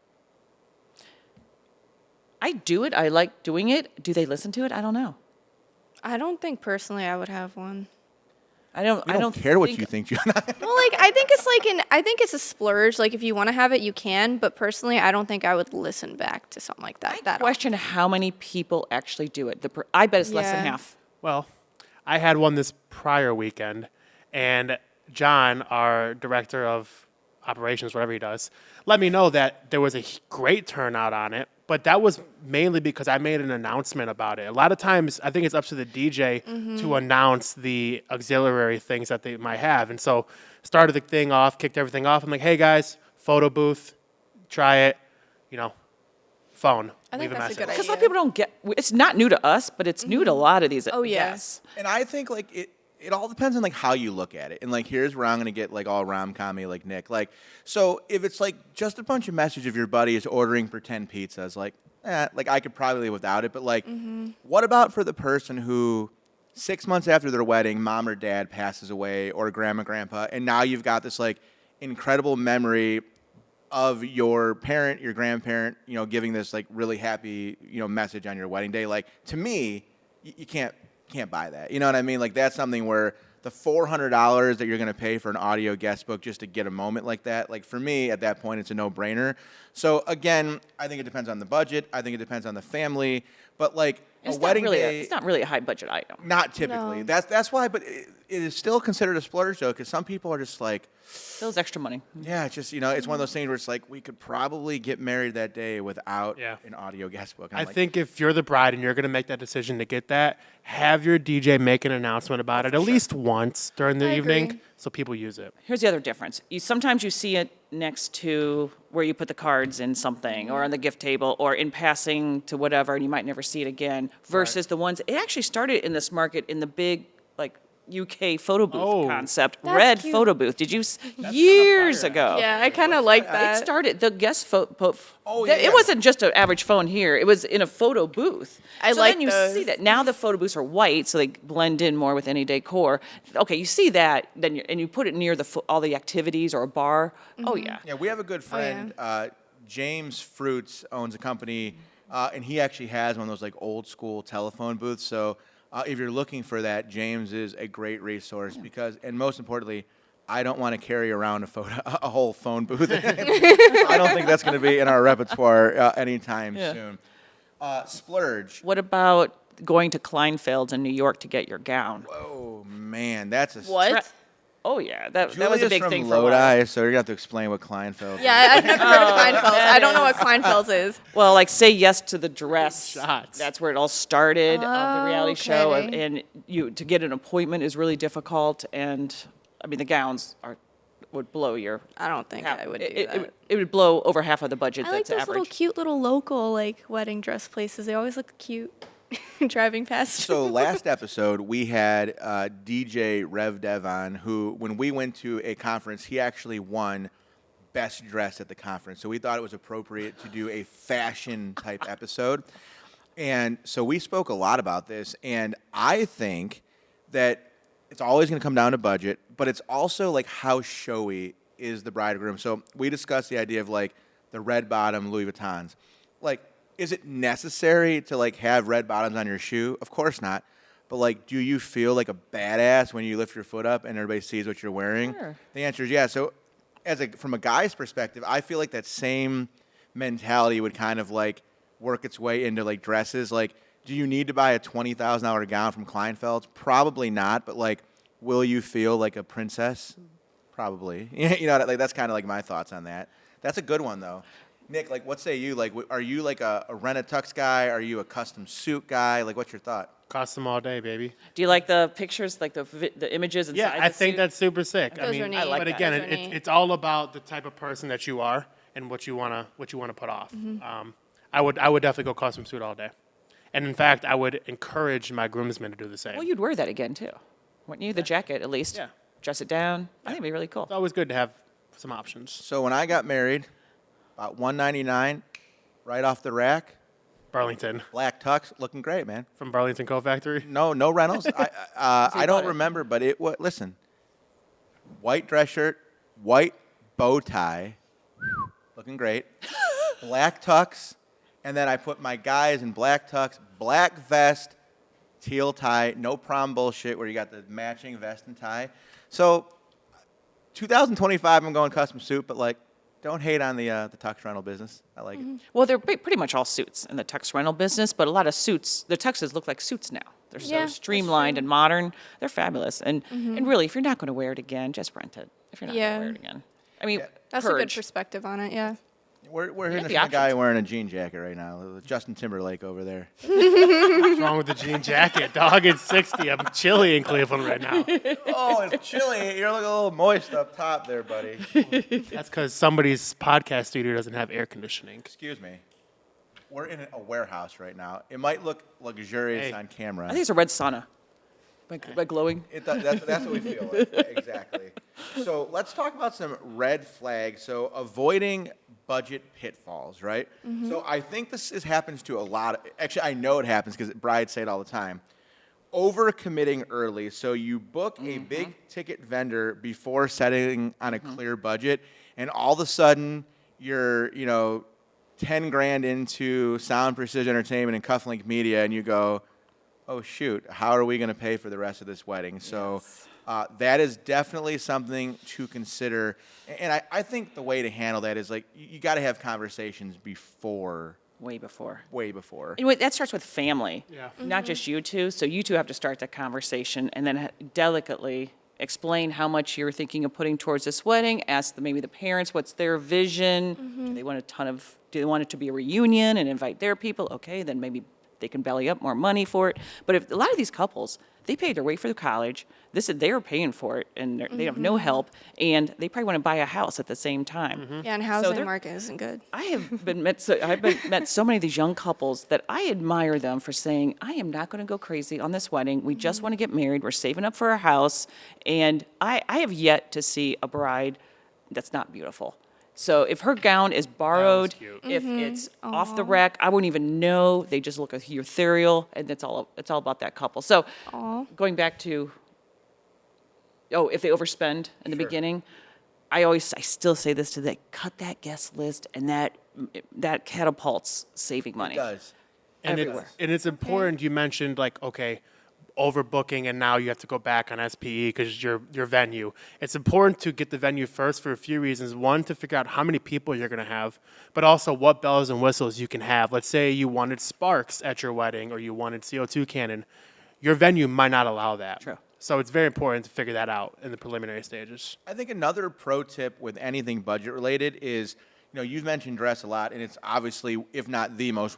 I do it. I like doing it. Do they listen to it? I don't know.
I don't think personally I would have one.
I don't
care what you think, Jonah.
Well, like I think it's a splurge. Like if you want to have it, you can. But personally, I don't think I would listen back to something like that.
I question how many people actually do it. I bet it's less than
Yeah.
half.
Well, I had one this prior weekend, and John, our director of operations, whatever he does, let me know that there was a great turnout on it, but that was mainly because I made an announcement about it. A lot of times, I think it's up to the DJ to announce the auxiliary things that they might have. And so started the thing off, kicked everything off. I'm like, hey, guys, photo booth, try it, phone.
I think
leave
that's a good
message.
Because a lot of people don't get. It's not new to us, but it's new to a lot of these.
Oh, yeah.
Yes.
And I think like it all depends on like how you look at it. And like here's where I'm gonna get like all rom-com-y like Nick. Like, so if it's like just a bunch of messages of your buddies ordering for 10 pizzas, like I could probably live without it. But like, what about for the person who 6 months after their wedding, mom or dad passes away, or grandma, grandpa, and now you've got this like incredible memory of your parent, your grandparent, giving this like really happy, message on your wedding day. Like, to me, you can't buy that. You know what I mean? Like, that's something where the $400 that you're going to pay for an audio guest book just to get a moment like that, like for me at that point, it's a no-brainer. So again, I think it depends on the budget. I think it depends on the family. But like
It's
a wedding day,
it's not really a high budget item.
not typically.
No.
That's why. But it is still considered a splurge though, because some people are just like,
Those extra money.
yeah, it's just it's one of those things where it's like we could probably get married that day without
Yeah.
an audio guest book. And
I
I'm like,
think if you're the bride and you're going to make that decision to get that, have your DJ make an announcement about it at least once during the
I
evening
agree.
so people use it.
Here's the other difference. Sometimes you see it next to where you put the cards in something, or on the gift table, or in passing to whatever, and you might never see it again. Versus the ones. It actually started in this market in the big like UK photo booth
Oh.
concept,
That's
red
cute.
photo booth. Did you years
fire,
ago?
Yeah, I kind of like
It
that.
started the guest
Oh, yeah.
It wasn't just an average phone here. It was in a photo booth.
I
so
like
then you
those.
see that now the photo booths are white, so they blend in more with any decor. Okay, you see that, then and you put it near all the activities or a bar. Oh yeah.
yeah, we have a good friend, James Fruits owns a company, and he actually has one of those like old school telephone booths. So if you're looking for that, James is a great resource because, and most importantly, I don't want to carry around a whole phone booth. I don't think that's going to be in our repertoire anytime soon. Splurge.
What about going to Kleinfeld's in New York to get your gown?
Oh man, that's a
What?
Oh yeah, that was a
Julia's
big
from
thing for a while.
Lodi, so you're gonna have to explain what Kleinfeld.
Yeah, I've never heard of Kleinfeld's. I don't know what Kleinfeld's is.
Well, like Say Yes to the Dress.
Shots.
That's where it all started. The reality show,
okay.
and to get an appointment is really difficult. And I mean, the gowns would blow your.
I don't think I would do that.
It would blow over half of the budget
I like
that's
those
average.
little cute little local like wedding dress places. They always look cute driving past.
So last episode, we had DJ Rev Dev on, who, when we went to a conference, he actually won Best Dressed at the conference. So we thought it was appropriate to do a fashion-type episode. And so we spoke a lot about this, and I think that it's always going to come down to budget, but it's also like how showy is the bride or groom. So we discussed the idea of like the red bottom Louis Vuittons. Like, is it necessary to like have red bottoms on your shoe? Of course not. but like, do you feel like a badass when you lift your foot up and everybody sees what you're wearing?
Sure.
The answer is yeah. So from a guy's perspective, I feel like that same mentality would kind of like work its way into like dresses. Like, do you need to buy a $20,000 gown from Kleinfeld? Probably not, but like, will you feel like a princess? Probably. You know, like that's kind of like my thoughts on that. That's a good one though. Nick, like, what say you? Like, are you like a rent-a-tux guy? Are you a custom suit guy? Like, what's your thought?
Custom all day, baby.
Do you like the pictures, like the images inside?
Yeah, I think that's super sick.
Those are neat.
I like
but
that.
again,
Those are neat.
it's all about the type of person that you are and what you wanna put off. I would definitely go custom suit all day, and in fact, I would encourage my groomsmen to do the same.
Well, you'd wear that again too, wouldn't you? The jacket, at least.
Yeah.
Dress it down. I think it'd be really cool.
It's always good to have some options.
So when I got married, about $199, right off the rack,
Burlington,
black tux, looking great, man.
from Burlington Coat Factory.
No Reynolds. I don't remember, but it was. Listen, white dress shirt, white bow tie, looking great. Black tux, and then I put my guys in black tux, black vest, teal tie. No prom bullshit where you got the matching vest and tie. So, 2025, I'm going custom suit, but like, don't hate on the tux rental business. I like it.
Well, they're pretty much all suits in the tux rental business, but a lot of suits, the tuxes look like suits now. They're so
Yeah, that's
streamlined
true.
and modern. They're fabulous. And really, if you're not going to wear it again, just rent it. If you're not
Yeah.
going to wear it again. I mean,
That's a good
purge.
perspective on it, yeah.
We're hitting
the
a guy
options.
wearing a jean jacket right now. Justin Timberlake over there.
What's wrong with the jean jacket, dog? It's 60. I'm chilly in Cleveland right now.
Oh, it's chilly. You're looking a little moist up top there, buddy.
That's because somebody's podcast studio doesn't have air conditioning.
Excuse me. We're in a warehouse right now. It might look luxurious
Hey.
on camera.
I think it's a red sauna. By glowing.
That's what we feel like. Exactly. So let's talk about some red flags. So avoiding budget pitfalls, right? So I think this happens to a lot. Actually, I know it happens because brides say it all the time. Overcommitting early. So you book a big ticket vendor before setting on a clear budget, and all of a sudden you're, 10 grand into Sound Precision Entertainment and Cufflink Media, and you go, oh shoot, how are we going to pay for the rest of this wedding? So that is definitely something to consider. And I think the way to handle that is like you got to have conversations before.
Way before.
Way before.
And that starts with family,
Yeah.
not just you two. So you two have to start the conversation and then delicately explain how much you're thinking of putting towards this wedding. Ask maybe the parents what's their vision. Do they want do they want it to be a reunion and invite their people? Okay, then maybe they can belly up more money for it. But if a lot of these couples, they paid their way for the college. They're paying for it, and they have no help, and they probably want to buy a house at the same time.
Yeah, and housing market isn't good.
I've met so many of these young couples that I admire them for saying, I am not going to go crazy on this wedding. We just want to get married. We're saving up for a house. And I have yet to see a bride that's not beautiful. So if her gown is borrowed,
cute.
if it's off the rack, I wouldn't even know. They just look ethereal, and it's all about that couple. So going back to, if they overspend in the beginning, I still say this to them: cut that guest list, and that catapults saving money.
It does.
And
Everywhere.
it's important. You mentioned overbooking, and now you have to go back on SPE because your venue. It's important to get the venue first for a few reasons. One, to figure out how many people you're going to have, but also what bells and whistles you can have. Let's say you wanted sparks at your wedding, or you wanted CO2 cannon. Your venue might not allow that.
True.
So it's very important to figure that out in the preliminary stages.
I think another pro tip with anything budget related is, you've mentioned dress a lot, and it's obviously, if not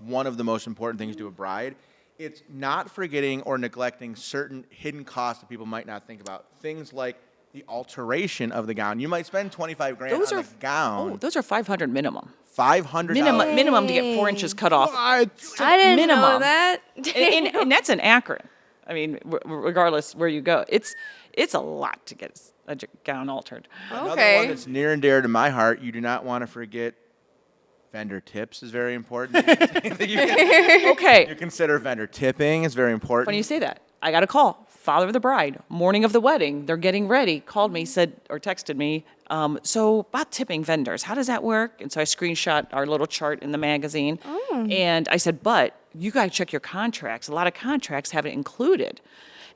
one of the most important things to a bride. It's not forgetting or neglecting certain hidden costs that people might not think about. Things like the alteration of the gown. You might spend $25,000 on the gown.
Oh, those are $500 minimum.
$500.
Minimum to get 4 inches cut off.
I didn't know that.
and that's in Akron. I mean, regardless where you go, it's a lot to get a gown altered.
Another
Okay.
one that's near and dear to my heart, you do not want to forget vendor tips is very important. You
Okay.
consider vendor tipping is very important.
Funny you say that. I got a call father of the bride, morning of the wedding, they're getting ready, called me, said, or texted me, so about tipping vendors, how does that work? And so I screenshot our little chart in the magazine. And I said, but you got to check your contracts. A lot of contracts have it included.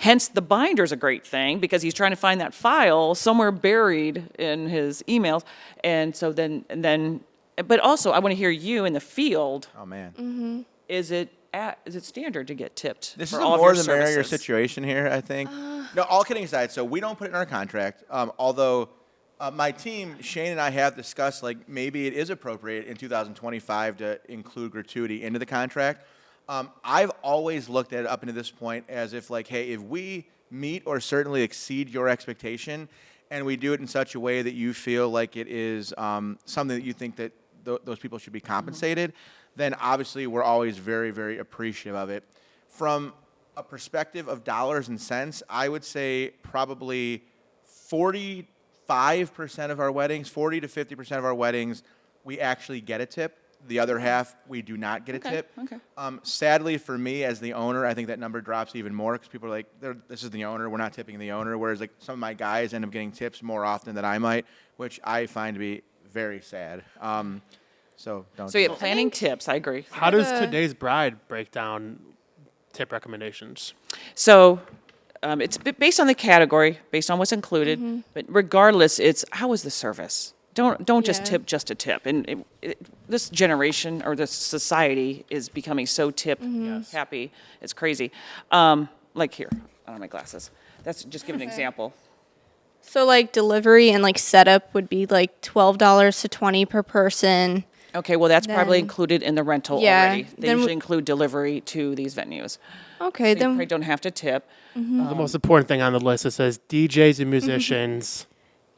Hence, the binder's a great thing because he's trying to find that file somewhere buried in his emails. And so then, but also I want to hear you in the field.
Oh man.
Mm-hmm.
Is it standard to get tipped?
This
for
is a
all of
more
your
the merrier
services?
situation here, I think. No, all kidding aside, so we don't put it in our contract. Although my team, Shane and I, have discussed like maybe it is appropriate in 2025 to include gratuity into the contract. I've always looked at it up until this point as if like, hey, if we meet or certainly exceed your expectation, and we do it in such a way that you feel like it is something that you think that those people should be compensated, then obviously we're always very, very appreciative of it. From a perspective of dollars and cents, I would say probably 45% of our weddings, 40 to 50% of our weddings, we actually get a tip. The other half, we do not get a tip.
Okay.
Sadly, for me as the owner, I think that number drops even more because people are like, this is the owner, we're not tipping the owner. Whereas like some of my guys end up getting tips more often than I might, which I find to be very sad. So don't.
So yeah, planning tips, I agree.
How does today's bride break down tip recommendations?
So it's based on the category, based on what's included, but regardless, it's how is the service? Don't just tip just a tip. And this generation or this society is becoming so tip happy. It's crazy. Like here, I don't have my glasses. That's just give an example.
So like delivery and like setup would be like $12 to $20 per person.
Okay, well that's probably
Then-
included in the rental
Yeah,
already. They
then
usually include delivery to these venues.
Okay,
You
then
probably don't have to tip.
The most important thing on the list, it says DJs and musicians,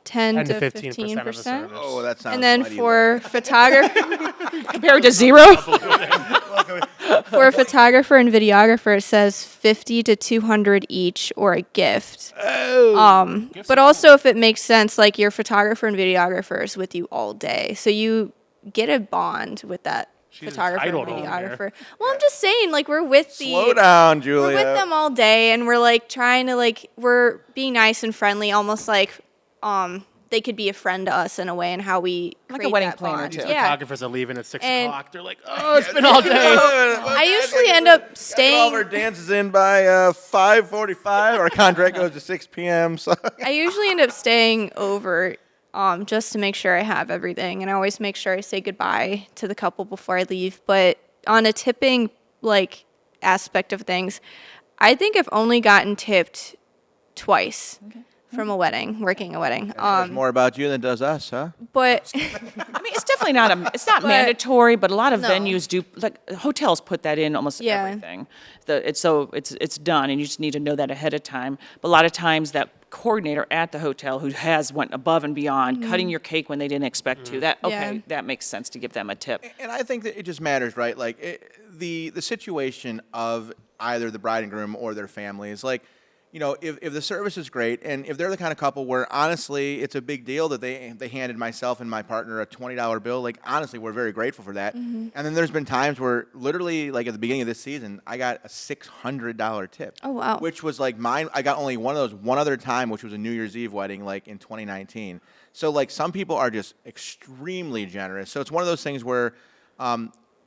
10
10
to
to 15% of the
15%.
service.
Oh, that sounds
And then
mighty
for photography,
Compared to zero.
for a photographer and videographer, it says 50 to 200 each or a gift. But also if it makes sense, like your photographer and videographer is with you all day, so you get a bond with that photographer and
entitled over
videographer. Well, I'm just saying, like we're with the
Slow down, Julia.
we're with them all day, and we're like trying to like we're being nice and friendly, almost like they could be a friend to us in a way, and how we
Like a
create
wedding
that
planner,
bond.
too.
Yeah.
Photographers are leaving at 6
And-
o'clock. They're like, oh, it's been all day.
I usually end up
All of
staying.
our dances in by 5:45. Our contract goes to 6 p.m. So
I usually end up staying over just to make sure I have everything, and I always make sure I say goodbye to the couple before I leave. But on a tipping like aspect of things, I think I've only gotten tipped twice from a wedding, working a wedding.
says more about you than it does us, huh?
But
I mean, it's definitely it's not mandatory, but a lot of
No.
venues do, like hotels put that in almost
Yeah.
everything. It's done, and you just need to know that ahead of time. But a lot of times that coordinator at the hotel who has went above and beyond, cutting your cake when they didn't expect to,
Yeah.
that makes sense to give them a tip.
And I think that it just matters, right? Like the situation of either the bride and groom or their families. Like, you know, if the service is great, and if they're the kind of couple where honestly it's a big deal that they handed myself and my partner a $20 bill, like honestly we're very grateful for that. And then there's been times where literally like at the beginning of this season I got a $600 tip.
Oh, wow.
Which was like mine. I got only one of those one other time, which was a New Year's Eve wedding like in 2019. So like some people are just extremely generous. So it's one of those things where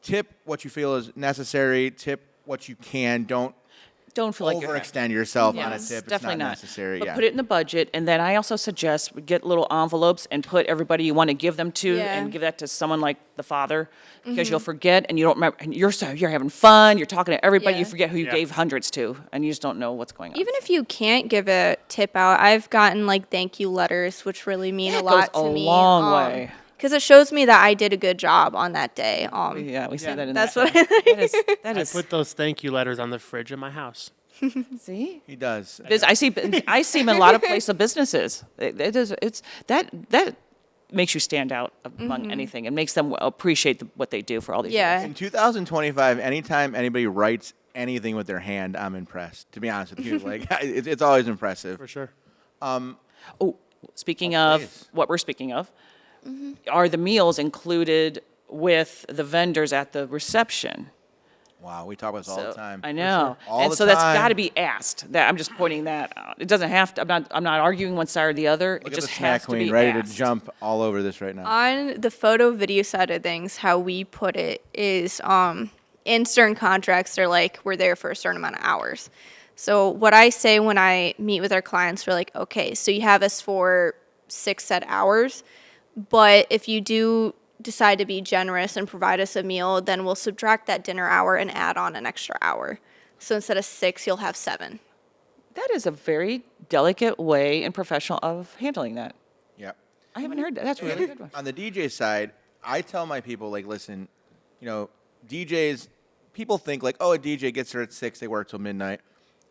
tip what you feel is necessary, tip what you can,
Don't feel like you're
overextend yourself on a
Yes,
tip. It's
definitely
not
not.
necessary.
But
Yeah.
put it in the budget, and then I also suggest we get little envelopes and put everybody you want to give them to,
Yeah.
and give that to someone like the father, because you'll forget and you don't remember. And you're having fun. You're talking to everybody.
Yeah.
You forget who you
Yeah.
gave hundreds to, and you just don't know what's going on.
even if you can't give a tip out, I've gotten like thank you letters, which really mean a
That
lot
goes
to
a
me.
long way.
Because it shows me that I did a good job on that day.
Yeah, we say that in
That's
that.
what
That
I
is.
put those thank you letters on the fridge in my house.
See.
He does.
I see them in a lot of places of businesses. It's that makes you stand out among anything. It makes them appreciate what they do for all these
Yeah.
years.
In 2025, anytime anybody writes anything with their hand, I'm impressed. To be honest with you, like it's always impressive.
For sure.
Oh, speaking of
please.
what we're speaking of, are the meals included with the vendors at the reception?
Wow, we talk about this all the time.
I know.
All
and
the
so that's got
time.
to be asked. That I'm just pointing that out. It doesn't have to. I'm not arguing one side or the other.
Look
It
at
just
the snack
has to
queen
be
ready
asked.
to jump all over this right now.
On the photo video side of things, how we put it is in certain contracts, they're like, we're there for a certain amount of hours. So what I say when I meet with our clients, we're like, okay, so you have us for 6 set hours, but if you do decide to be generous and provide us a meal, then we'll subtract that dinner hour and add on an extra hour. So instead of 6, you'll have 7.
That is a very delicate way and professional of handling that.
Yep.
I haven't heard that. That's a really good one.
On the DJ side, I tell my people, like, listen, you know, DJs, people think like, oh, a DJ gets there at 6, they work till midnight.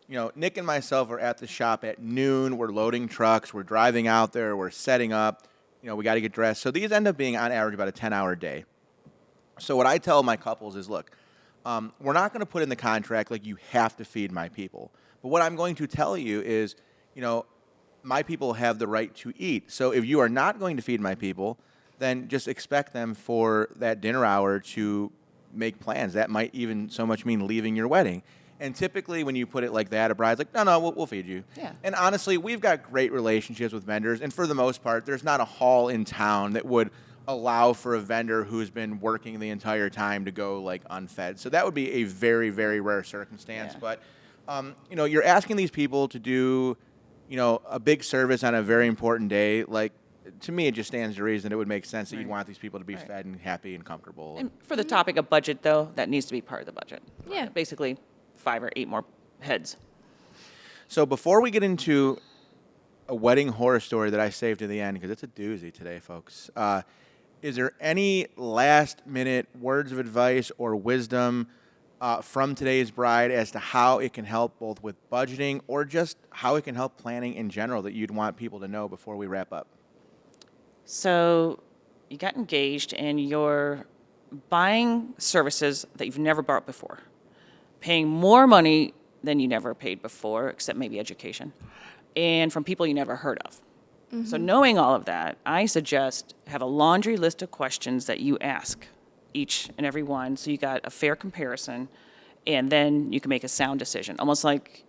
You know, Nick and myself are at the shop at noon. We're loading trucks. We're driving out there. We're setting up. You know, we got to get dressed. So these end up being, on average, about a 10-hour day. So what I tell my couples is, look, we're not going to put in the contract like you have to feed my people. But what I'm going to tell you is, you know, my people have the right to eat. So if you are not going to feed my people, then just expect them for that dinner hour to make plans. That might even so much mean leaving your wedding. And typically when you put it like that, a bride's like, no, we'll feed you.
Yeah.
And honestly, we've got great relationships with vendors. And for the most part, there's not a hall in town that would allow for a vendor who's been working the entire time to go like unfed. So that would be a very, very rare circumstance.
Yeah.
But, you know, you're asking these people to do, you know, a big service on a very important day. Like, to me, it just stands to reason it would make sense that you'd want these people to be fed and happy and comfortable.
And for the topic of budget, though, that needs to be part of the budget.
Yeah.
Basically, 5 or 8 more heads.
So before we get into a wedding horror story that I saved to the end, because it's a doozy today, folks, is there any last-minute words of advice or wisdom from today's bride as to how it can help both with budgeting or just how it can help planning in general that you'd want people to know before we wrap up?
So you got engaged and you're buying services that you've never bought before, paying more money than you never paid before, except maybe education, and from people you never heard of. So knowing all of that, I suggest have a laundry list of questions that you ask each and every one, so you got a fair comparison, and then you can make a sound decision, almost like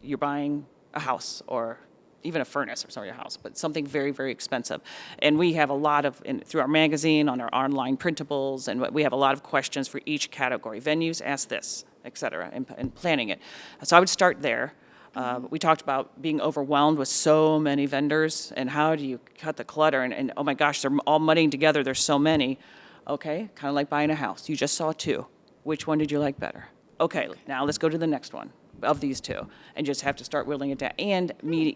you're buying a house or even a furnace, or sorry, a house, but something very, very expensive. And we have a lot of, through our magazine, on our online printables, and we have a lot of questions for each category. Venues, ask this, et cetera, and planning it. So I would start there. We talked about being overwhelmed with so many vendors, and how do you cut the clutter, and oh my gosh, they're all mudding together, there's so many. Okay, kind of like buying a house. You just saw 2. Which one did you like better? Okay, now let's go to the next one of these 2, and just have to start whittling it down. And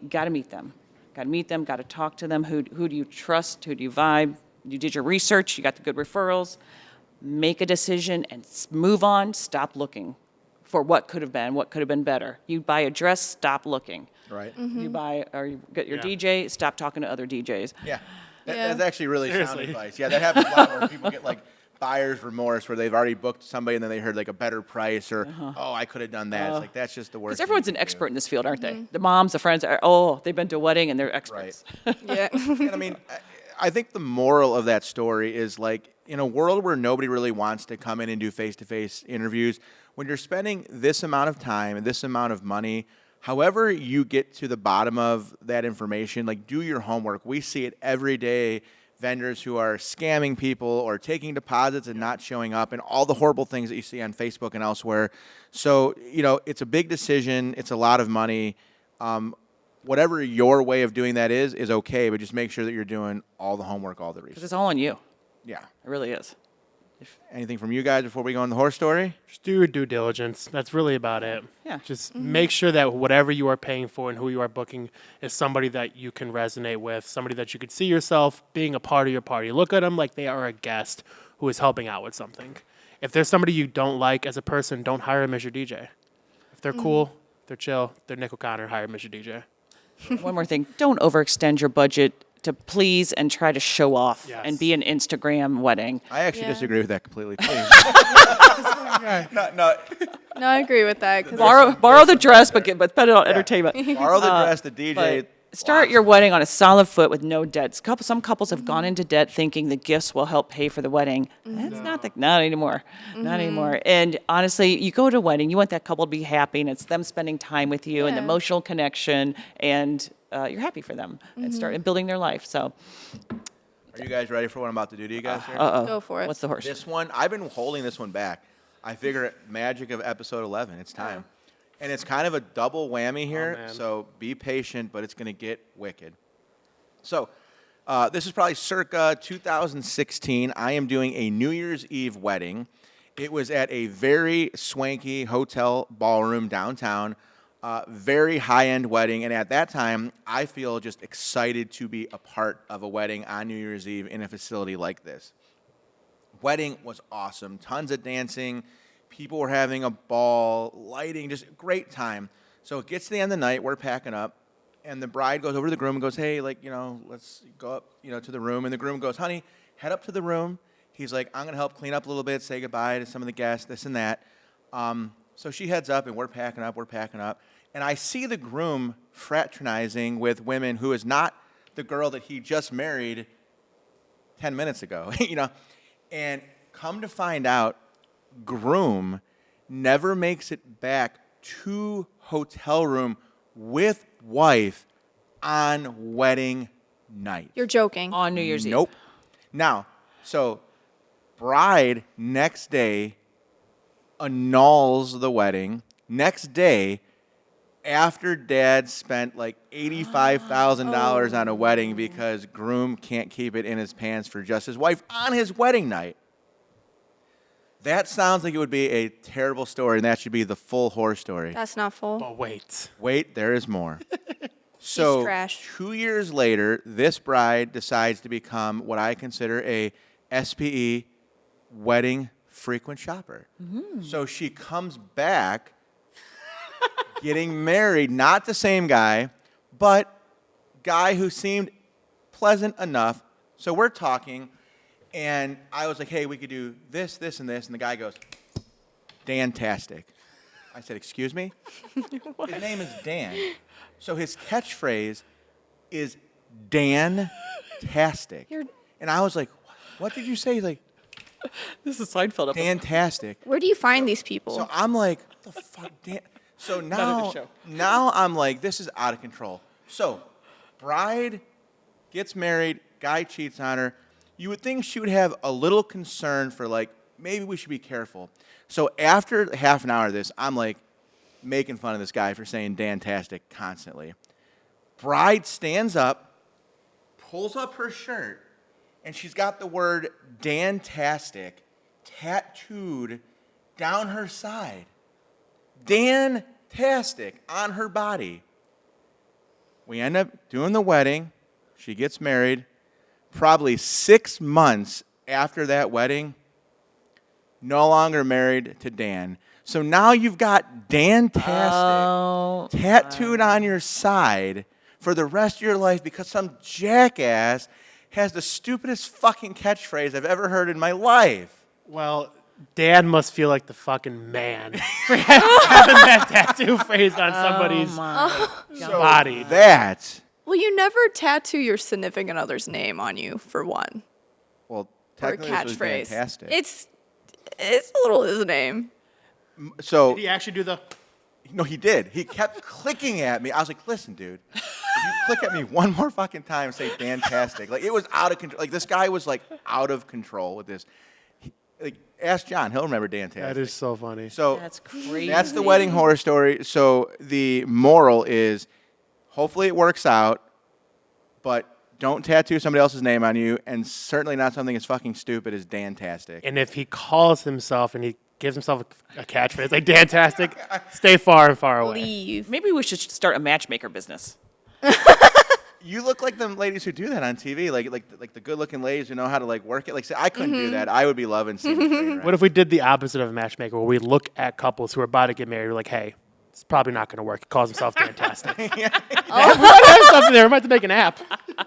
got to meet them. Got to meet them, got to talk to them. Who do you trust? Who do you vibe? You did your research, you got the good referrals. Make a decision and move on. Stop looking for what could have been better. You buy a dress, stop looking.
Right.
You buy, or you get your
Yeah.
DJ, stop talking to other DJs.
Yeah.
Yeah.
That's actually really sound
Seriously.
advice. Yeah, that happens a lot where people get like buyer's remorse where they've already booked somebody and then they heard like a better price or, oh, I could have done that. It's like, that's just the worst.
Because everyone's an expert in this field, aren't they? The moms, the friends, they've been to a wedding and they're experts.
Yeah.
And I mean, I think the moral of that story is like, in a world where nobody really wants to come in and do face-to-face interviews, when you're spending this amount of time and this amount of money, however you get to the bottom of that information, like do your homework. We see it every day, vendors who are scamming people or taking deposits and not showing up and all the horrible things that you see on Facebook and elsewhere. So, you know, it's a big decision. It's a lot of money. Whatever your way of doing that is okay, but just make sure that you're doing all the homework, all the
Because
research.
it's all on you.
Yeah.
It really is.
Anything from you guys before we go on the horror story?
Just do your due diligence. That's really about it.
Yeah.
Just make sure that whatever you are paying for and who you are booking is somebody that you can resonate with, somebody that you could see yourself being a part of your party. Look at them like they are a guest who is helping out with something. If there's somebody you don't like as a person, don't hire them as your DJ. If they're cool, they're chill, they're Nick O'Connor, hire them as your DJ.
One more thing. Don't overextend your budget to please and try to show off
Yes.
and be an Instagram wedding.
I actually
Yeah.
disagree with that completely. Please. no,
No, I agree with that. 'cause
Borrow the dress, but spend it on entertainment.
borrow the dress, the DJ,
but- start your wedding on a solid foot with no debt. Some couples have gone into debt thinking the gifts will help pay for the wedding. That's not anymore. Not anymore. And honestly, you go to a wedding, you want that couple to be happy, and it's them spending time with you and the emotional connection, and you're happy for them and start building their life. So,
Are you guys ready for what I'm about to do to you guys here?
Go for it.
what's the horse?
This one, I've been holding this one back. I figure magic of episode 11, it's time. And it's kind of a double whammy here, so be patient, but it's going to get wicked. So this is probably circa 2016. I am doing a New Year's Eve wedding. It was at a very swanky hotel ballroom downtown, very high-end wedding. And at that time, I feel just excited to be a part of a wedding on New Year's Eve in a facility like this. Wedding was awesome. Tons of dancing. People were having a ball, lighting, just a great time. So it gets to the end of the night, we're packing up, and the bride goes over to the groom and goes, hey, let's go up, to the room. And the groom goes, honey, head up to the room. He's like, I'm going to help clean up a little bit, say goodbye to some of the guests, this and that. So she heads up, and we're packing up. And I see the groom fraternizing with women who is not the girl that he just married 10 minutes ago, And come to find out, groom never makes it back to hotel room with wife on wedding night.
You're joking.
On New Year's Eve.
Nope. Now, so bride next day annuls the wedding. Next day, after dad spent like $85,000 on a wedding because groom can't keep it in his pants for just his wife on his wedding night. That sounds like it would be a terrible story, and that should be the full horror story.
That's not full.
But wait.
Wait, there is more. So,
trash.
2 years later, this bride decides to become what I consider a SPE wedding frequent shopper. So she comes back getting married, not the same guy, but guy who seemed pleasant enough. So we're talking. And I was like, hey, we could do this, this, and this. And the guy goes, Dan-tastic. I said, excuse me? His name is Dan. So his catchphrase is Dan-tastic. And I was like, what did you say? He's like,
This is Seinfeld.
Dan-tastic.
Where do you find these people?
So I'm like, what the fuck, Dan? So now I'm like, this is out of control. So bride gets married, guy cheats on her. You would think she would have a little concern for, like, maybe we should be careful. So after half an hour of this, I'm, like, making fun of this guy for saying Dan-tastic constantly. Bride stands up, pulls up her shirt, and she's got the word Dan-tastic tattooed down her side. Dan-tastic on her body. We end up doing the wedding. She gets married. Probably 6 months after that wedding, no longer married to Dan. So now you've got Dan-tastic tattooed on your side for the rest of your life because some jackass has the stupidest fucking catchphrase I've ever heard in my life.
Well, Dan must feel like the fucking man for having that tattoo phrase on somebody's body.
Well, you never tattoo your significant other's name on you, for one.
Well,
Or a
technically this was
catchphrase.
fantastic.
It's a little his name.
So
Did he actually do the...
no, he did. He kept clicking at me. I was like, listen, dude, if you click at me one more fucking time and say Dan-tastic. Like, it was out of control. Like, this guy was, like, out of control with this. Ask John. He'll remember Dan-tastic.
That is so funny.
So
That's crazy.
that's the wedding horror story. So the moral is, hopefully it works out, but don't tattoo somebody else's name on you, and certainly not something as fucking stupid as Dan-tastic.
And if he calls himself and he gives himself a catchphrase like Dan-tastic, stay far and far away.
Leave.
Maybe we should start a matchmaker business.
You look like them ladies who do that on TV, like the good-looking ladies who know how to like work it. Like, say, I couldn't do that. I would be loving seeing the train wreck.
What if we did the opposite of a matchmaker, where we look at couples who are about to get married, we're like, hey, it's probably not going to work. He calls himself fantastic. We might have something there. We might have to make an app.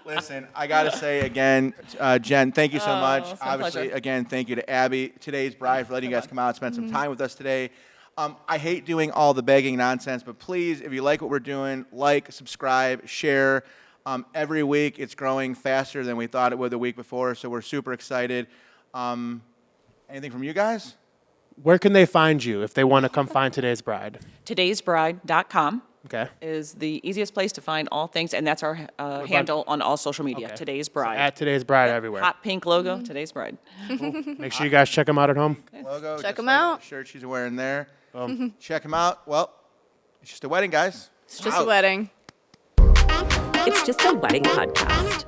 Listen, I got to say again, Jen, thank you so much.
it's my
Obviously,
pleasure.
again, thank you to Abby, today's bride, for letting you guys come out and spend some time with us today. I hate doing all the begging nonsense, but please, if you like what we're doing, like, subscribe, share. Every week, it's growing faster than we thought it would the week before, so we're super excited. Anything from you guys?
Where can they find you if they want to come find Today's Bride?
Todaysbride.com
Okay.
is the easiest place to find all things, and that's our handle on all social media,
Okay.
Today's
So
Bride.
at Today's Bride everywhere.
Hot pink logo, Today's Bride.
Make sure you guys check them out at home.
Logo.
Check
just
'em
like
out.
The shirt she's wearing there. Check them out. Well, it's just a wedding, guys.
It's just a wedding.
It's just a wedding podcast.